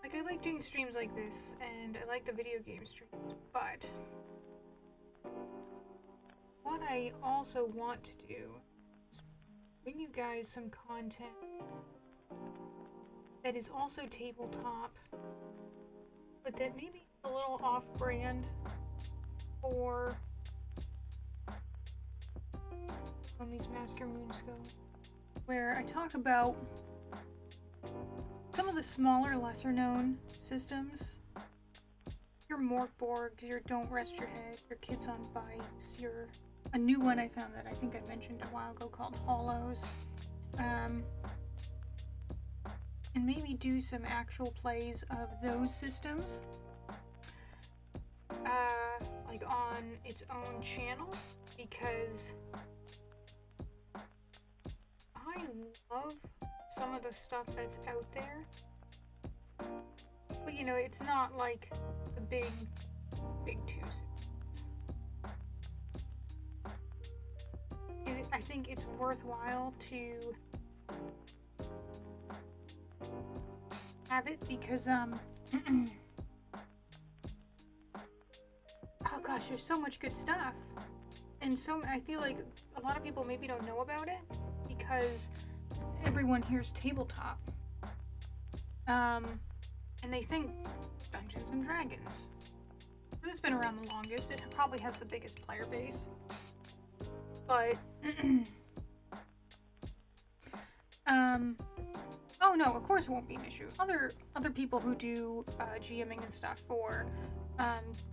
Like I like doing streams like this, and I like the video game streams, but what I also want to do is bring you guys some content that is also tabletop, but that maybe a little off-brand for when these Master Moons go, where I talk about some of the smaller, lesser-known systems. Your Morkborgs, your Don't Rest Your Head, your Kids on Bikes, a new one I found that I think I mentioned a while ago called Hollows. And maybe do some actual plays of those systems. Like on its own channel, because I love some of the stuff that's out there, but you know, it's not like the big two systems. I think it's worthwhile to have it because oh gosh, there's so much good stuff, and I feel like a lot of people maybe don't know about it because everyone here's tabletop, and they think Dungeons and Dragons. It's been around the longest. It probably has the biggest player base, but oh no, of course it won't be an issue. Other people who do GMing and stuff for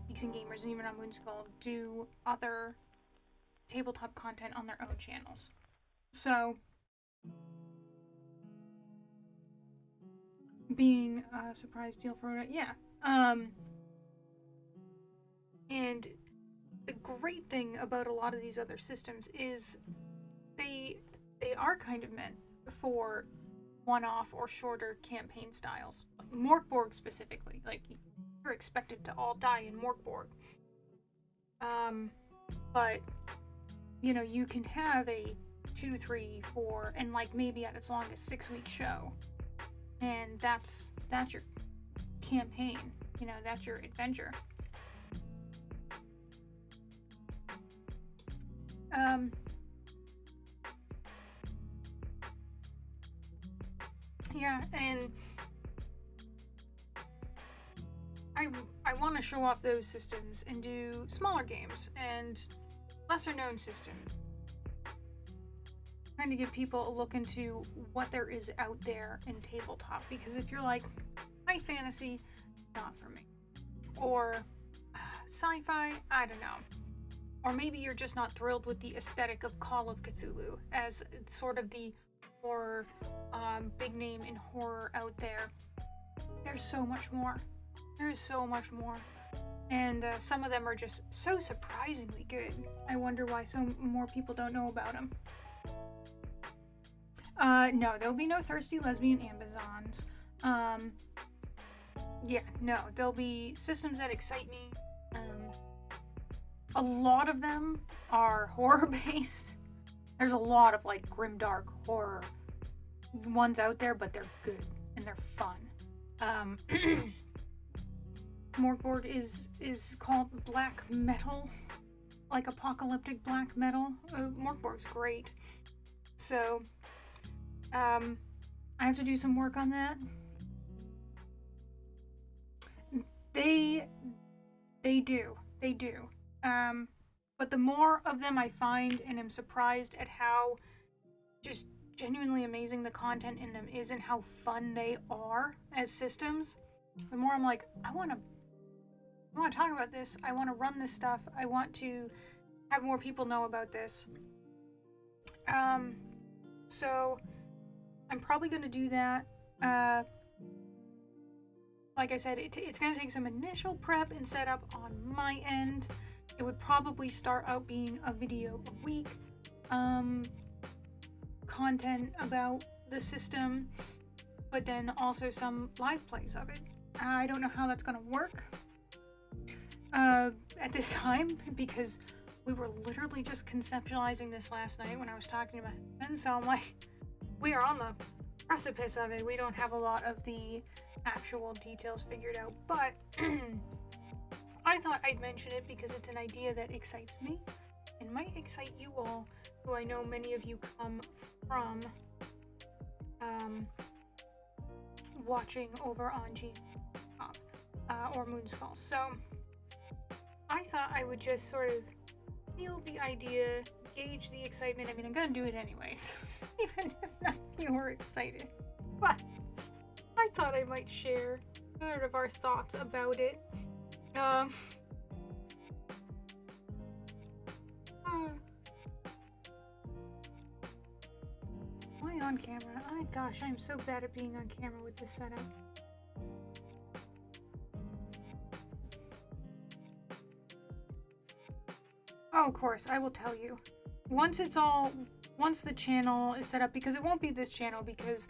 Geeks and Gamers and even on Moonskull do other tabletop content on their own channels. So being a surprise deal for it, yeah. And the great thing about a lot of these other systems is they are kind of meant for one-off or shorter campaign styles. Morkborg specifically, like you're expected to all die in Morkborg. But you know, you can have a 2, 3, 4, and like maybe at its longest 6-week show, and that's your campaign. You know, that's your adventure. Yeah, and I want to show off those systems and do smaller games and lesser known systems. Trying to give people a look into what there is out there in tabletop, because if you're like, high fantasy, not for me. Or sci-fi, I don't know. Or maybe you're just not thrilled with the aesthetic of Call of Cthulhu as sort of the horror, big name in horror out there. There's so much more. There's so much more. And some of them are just so surprisingly good. I wonder why so more people don't know about them. No, there'll be no thirsty lesbian Amazons. Yeah, no, there'll be systems that excite me. A lot of them are horror-based. There's a lot of, like, grimdark horror ones out there, but they're good, and they're fun. Morkborg is called black metal, like apocalyptic black metal. Morkborg's great. So, I have to do some work on that. They do. But the more of them I find, and am surprised at how just genuinely amazing the content in them is and how fun they are as systems, the more I'm like, I want to talk about this. I want to run this stuff. I want to have more people know about this. So I'm probably going to do that. Like I said, it's going to take some initial prep and setup on my end. It would probably start out being a video a week. Content about the system, but then also some live plays of it. I don't know how that's gonna work at this time, because we were literally just conceptualizing this last night when I was talking to my husband, so I'm like, we are on the precipice of it. We don't have a lot of the actual details figured out, but I thought I'd mention it because it's an idea that excites me and might excite you all, who I know many of you come from watching over on or Moonskull. So I thought I would just sort of feel the idea, gauge the excitement. I mean, I'm gonna do it anyways, even if none of you were excited. But I thought I might share sort of our thoughts about it. Am I on camera? Oh gosh, I'm so bad at being on camera with this setup. Oh, of course, I will tell you. Once the channel is set up, because it won't be this channel, because,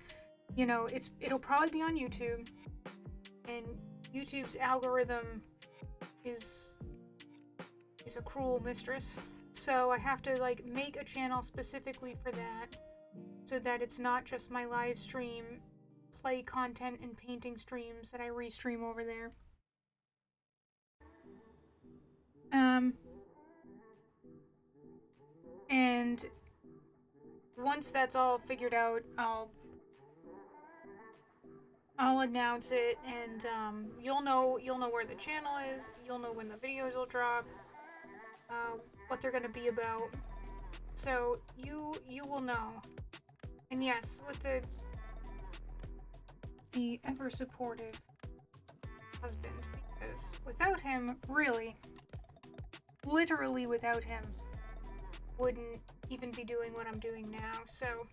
you know, it'll probably be on YouTube, and YouTube's algorithm is a cruel mistress. So I have to, like, make a channel specifically for that, so that it's not just my live stream, play content and painting streams that I restream over there. And once that's all figured out, I'll announce it, and you'll know where the channel is. You'll know when the videos will drop, what they're gonna be about. So you will know. And yes, with the ever supportive husband, because without him, really, literally without him, wouldn't even be doing what I'm doing now. So,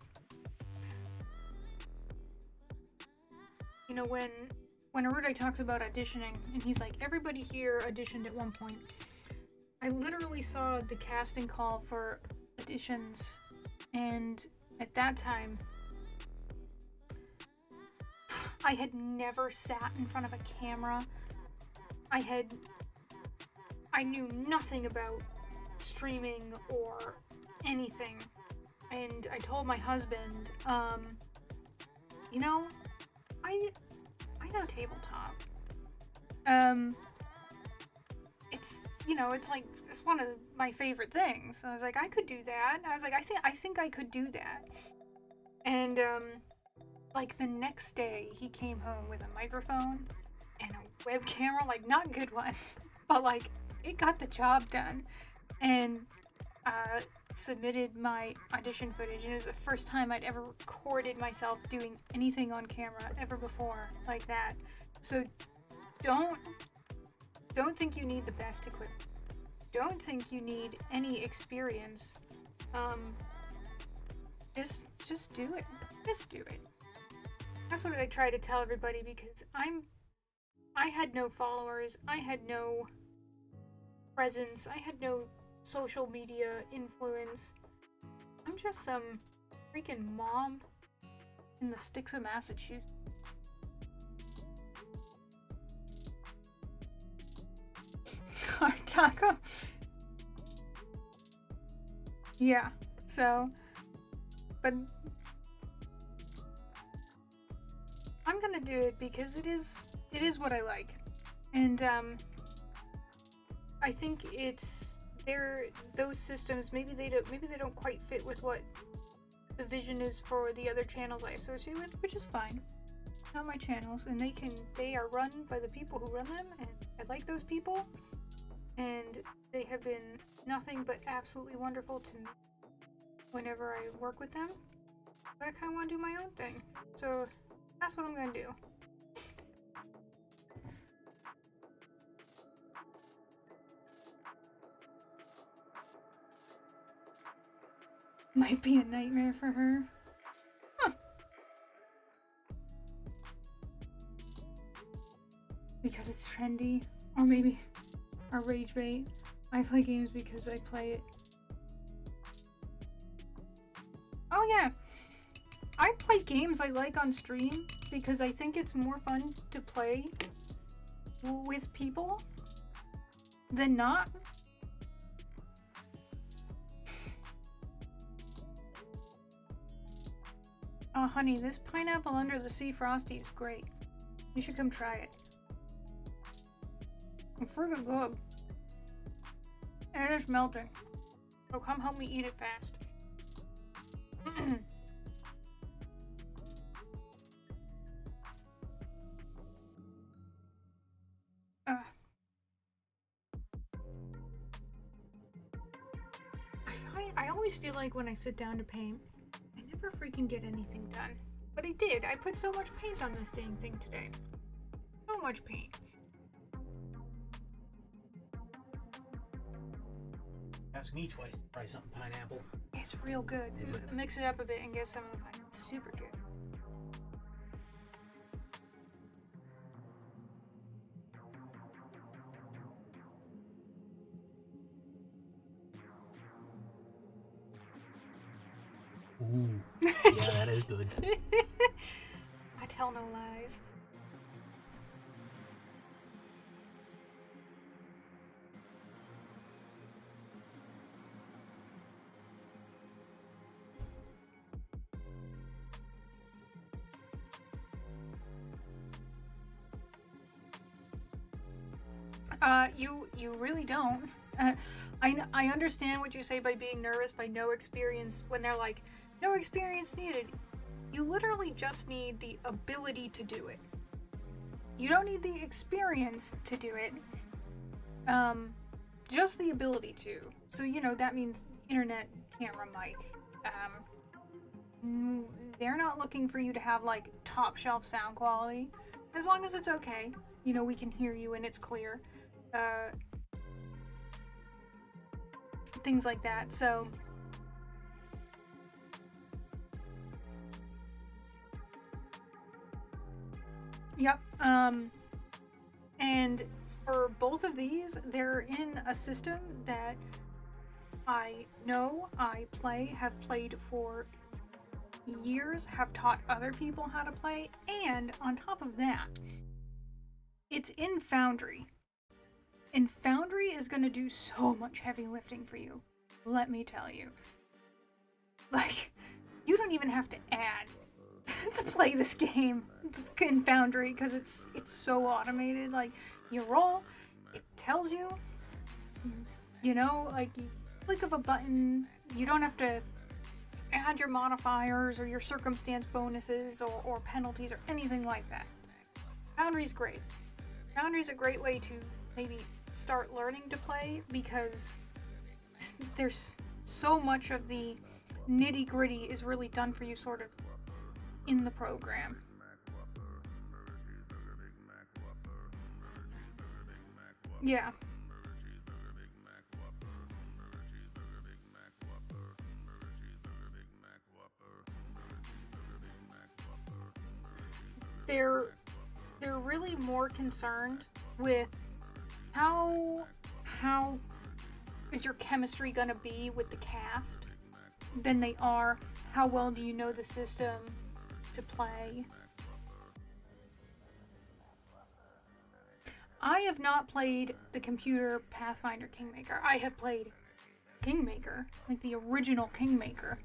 you know, when Arudai talks about auditioning, and he's like, everybody here auditioned at one point. I literally saw the casting call for auditions, and at that time, I had never sat in front of a camera. I knew nothing about streaming or anything, and I told my husband, you know, I know tabletop. It's, you know, it's like just one of my favorite things. I was like, I could do that. I was like, I think I could do that. And like the next day, he came home with a microphone and a web camera, like not good ones, but like it got the job done. And submitted my audition footage, and it was the first time I'd ever recorded myself doing anything on camera ever before like that. So don't think you need the best equipment. Don't think you need any experience. Just do it. Just do it. That's what I try to tell everybody, because I had no followers, I had no presence, I had no social media influence. I'm just some freaking mom in the sticks of Massachusetts. Our taco. Yeah, so, but I'm gonna do it because it is what I like. And I think it's those systems, maybe they don't quite fit with what the vision is for the other channels I associate with, which is fine. Not my channels, and they are run by the people who run them, and I like those people, and they have been nothing but absolutely wonderful to me whenever I work with them. But I kind of want to do my own thing, so that's what I'm gonna do. Might be a nightmare for her. Huh. Because it's trendy. Or maybe a rage bait. I play games because I play it. Oh yeah! I play games I like on stream because I think it's more fun to play with people than not. Oh, honey, this pineapple under the sea frosty is great. You should come try it. It's freaking good. And it's melting. So come help me eat it fast. I always feel like when I sit down to paint, I never freaking get anything done. But I did. I put so much paint on this dang thing today. So much paint. Ask me twice to try something pineapple. It's real good. Mix it up a bit and get some of the pineapple. It's super good. Ooh. Yeah, that is good. I tell no lies. You really don't. I understand what you say by being nervous, by no experience, when they're like, no experience needed. You literally just need the ability to do it. You don't need the experience to do it. Just the ability to. So, that means internet, camera, mic. They're not looking for you to have, like, top shelf sound quality. As long as it's okay. We can hear you and it's clear. Things like that. So, yep. And for both of these, they're in a system that I know, I have played for years, have taught other people how to play, and on top of that, it's in Foundry. And Foundry is going to do so much heavy lifting for you. Let me tell you. Like, you don't even have to add to play this game in Foundry because it's so automated. Like, you roll, it tells you, like you click of a button. You don't have to add your modifiers or your circumstance bonuses or penalties or anything like that. Foundry's great. Foundry's a great way to maybe start learning to play because there's so much of the nitty-gritty is really done for you sort of in the program. Yeah. They're really more concerned with how is your chemistry gonna be with the cast than they are how well do you know the system to play. I have not played the computer Pathfinder Kingmaker. I have played Kingmaker, like the original Kingmaker.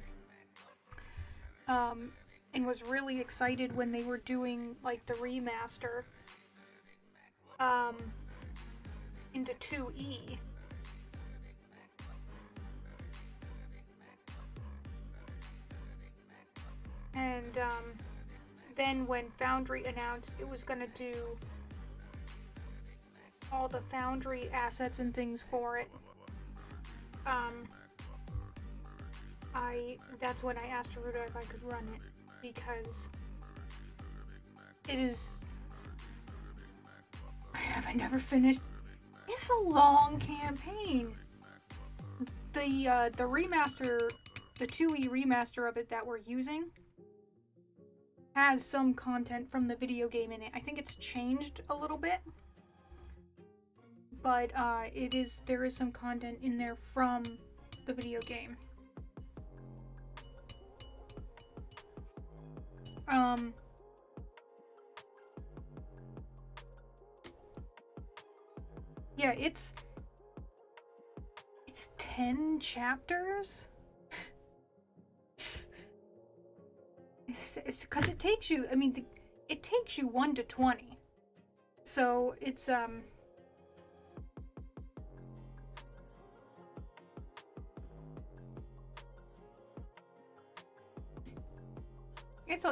And was really excited when they were doing like the remaster into 2E. And then when Foundry announced it was gonna do all the Foundry assets and things for it, that's when I asked Aruda if I could run it, because it is, I never finished. It's a long campaign. The remaster, the 2E remaster of it that we're using has some content from the video game in it. I think it's changed a little bit, but there is some content in there from the video game. Yeah, it's 10 chapters. It's because it takes you, I mean, it takes you 1 to 20. So it's,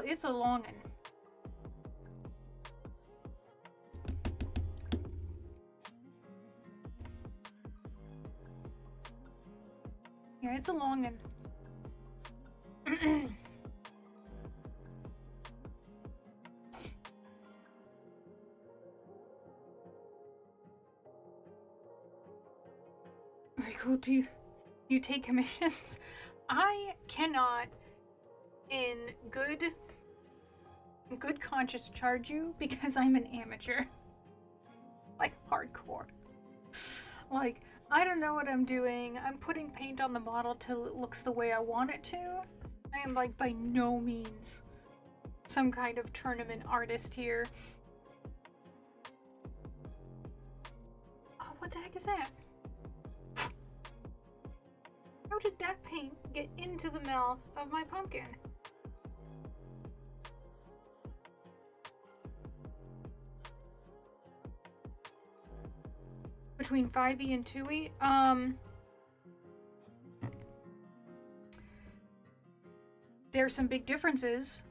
it's a long one. Yeah, it's a long one. Very cool. Do you take commissions? I cannot, in good conscience, charge you because I'm an amateur. Like hardcore. Like, I don't know what I'm doing. I'm putting paint on the model till it looks the way I want it to. I am like by no means some kind of tournament artist here. Oh, what the heck is that? How did that paint get into the mouth of my pumpkin? Between 5e and 2e? There's some big differences.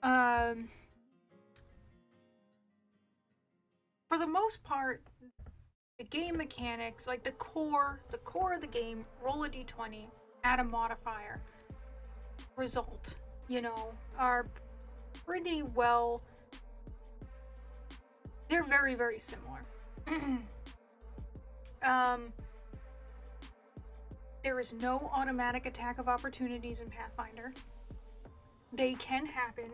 For the most part, the game mechanics, like the core of the game, roll a d20, add a modifier, result, are pretty well, they're very, very similar. There is no automatic attack of opportunities in Pathfinder. They can happen.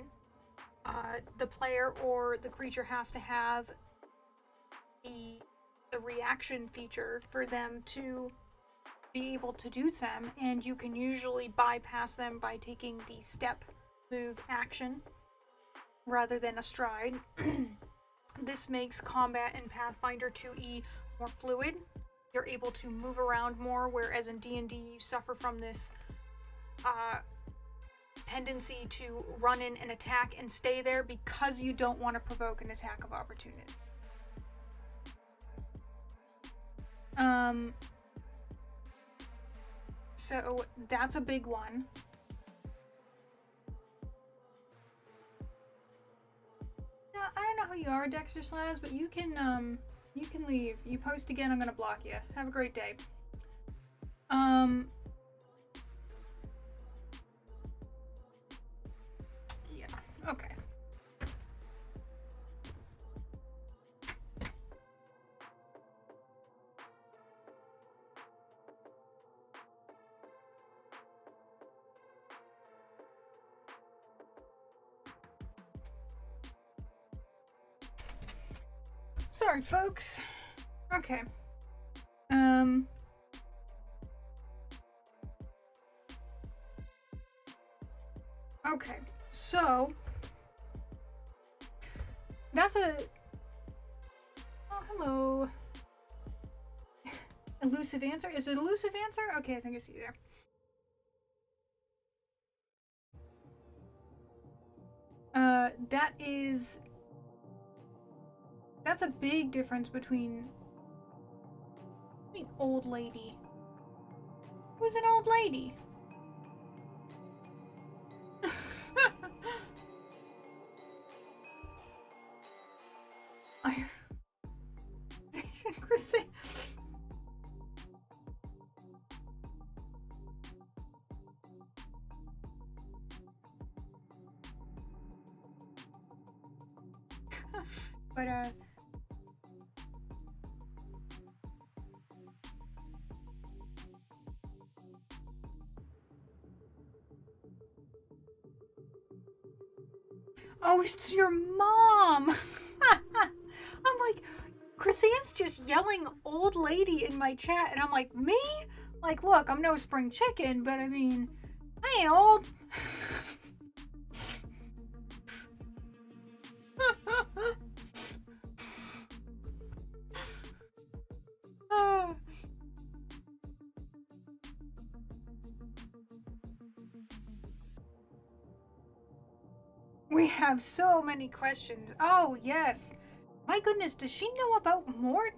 The player or the creature has to have the reaction feature for them to be able to do them, and you can usually bypass them by taking the step move action rather than a stride. This makes combat in Pathfinder 2e more fluid. You're able to move around more, whereas in D&D you suffer from this tendency to run in and attack and stay there because you don't want to provoke an attack of opportunity. So that's a big one. Now, I don't know who you are, Dexter Slaz, but you can leave. You post again, I'm gonna block you. Have a great day. Yeah, okay. Sorry, folks. Okay. Okay, so that's a... Oh, hello. Elusive answer? Is it elusive answer? Okay, I think I see you there. That's a big difference between old lady. Who's an old lady? But oh, it's your mom. I'm like, Chrisanne's just yelling old lady in my chat, and I'm like, me? Like, look, I'm no spring chicken, but I mean, I ain't old. Ah. We have so many questions. Oh, yes. My goodness, does she know about more?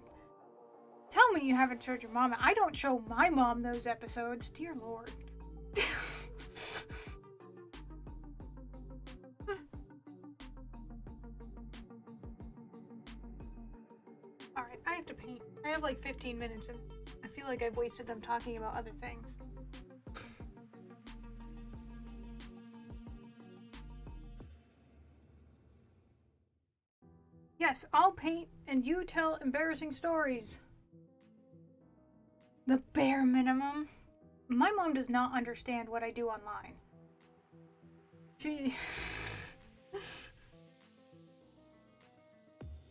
Tell me you haven't showed your mom. I don't show my mom those episodes. Dear Lord. Alright, I have to paint. I have like 15 minutes and I feel like I've wasted them talking about other things. Yes, I'll paint and you tell embarrassing stories. The bare minimum. My mom does not understand what I do online. She...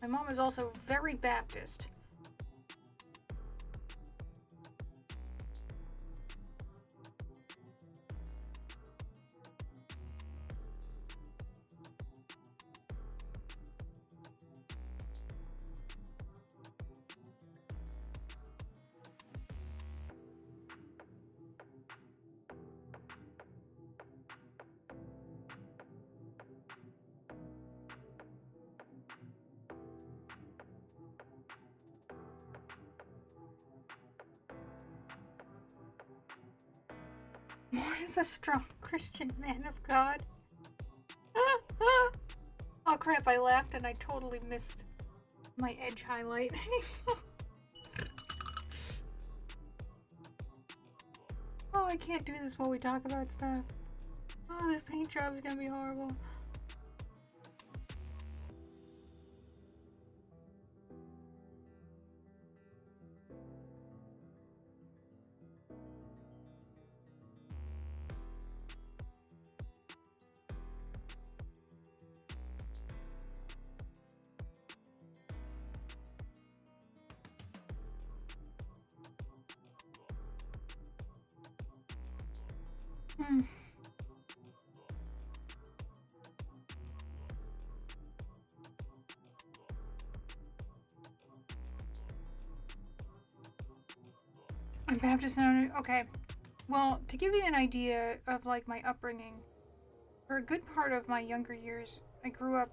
My mom is also very Baptist. Mort is a strong Christian man of God. Oh crap, I laughed and I totally missed my edge highlight. Oh, I can't do this while we talk about stuff. Oh, this paint job is gonna be horrible. Hmm. I'm Baptist and okay. Well, to give you an idea of like my upbringing, for a good part of my younger years, I grew up.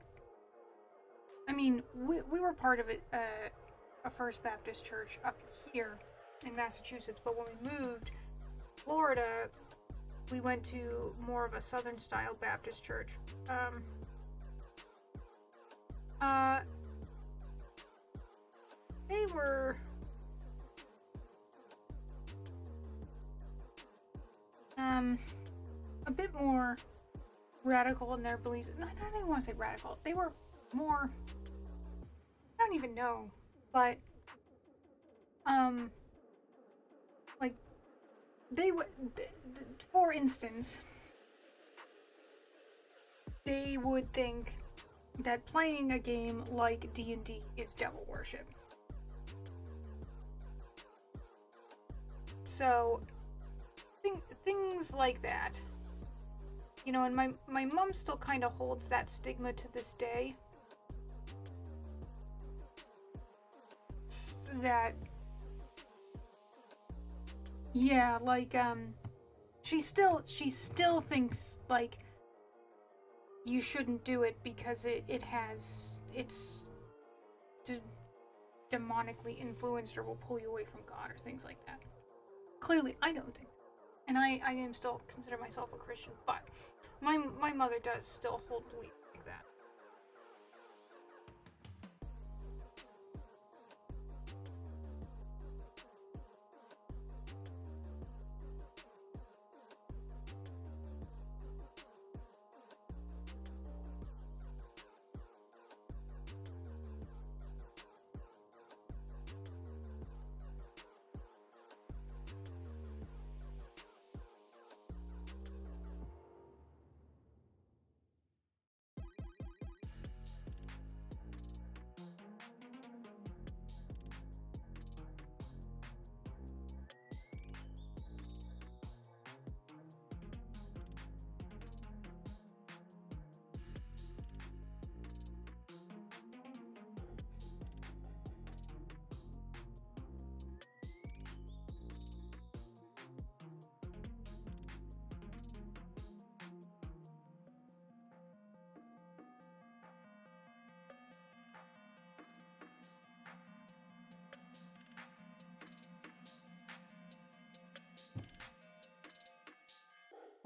I mean, we were part of a First Baptist church up here in Massachusetts, but when we moved to Florida, we went to more of a Southern style Baptist church. They were a bit more radical in their beliefs. I don't even want to say radical. They were more, I don't even know, but like they would, for instance, they would think that playing a game like D&D is devil worship. So things like that, you know, and my mom still kind of holds that stigma to this day. That, yeah, like she still thinks like you shouldn't do it because it's demonically influenced or will pull you away from God or things like that. Clearly, I don't think. And I am still consider myself a Christian, but my mother does still hold belief like that.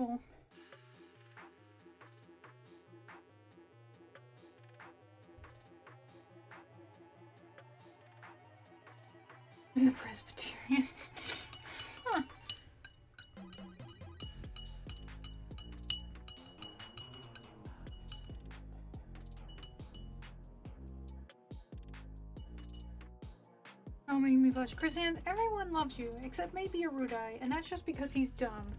Cool. And the Presbyterians. Huh. Oh, making me blush. Chrysanth, everyone loves you, except maybe Erudai, and that's just because he's dumb.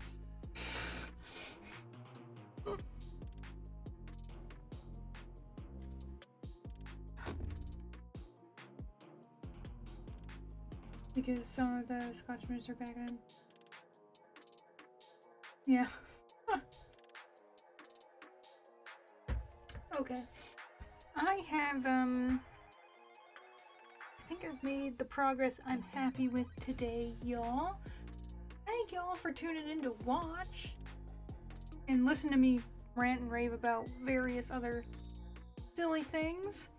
Because some of the Scotchmans are back on. Yeah. Okay. I have, I think I've made the progress I'm happy with today, y'all. Thank y'all for tuning in to watch and listen to me rant and rave about various other silly things.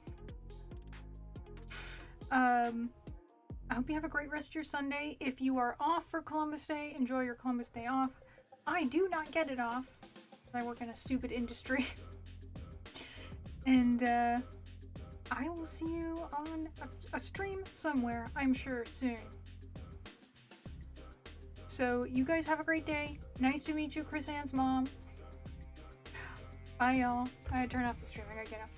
I hope you have a great rest of your Sunday. If you are off for Columbus Day, enjoy your Columbus Day off. I do not get it off. I work in a stupid industry. And I will see you on a stream somewhere, I'm sure, soon. So you guys have a great day. Nice to meet you, Chrysanth's mom. Bye, y'all. I had to turn off the stream. I gotta get up.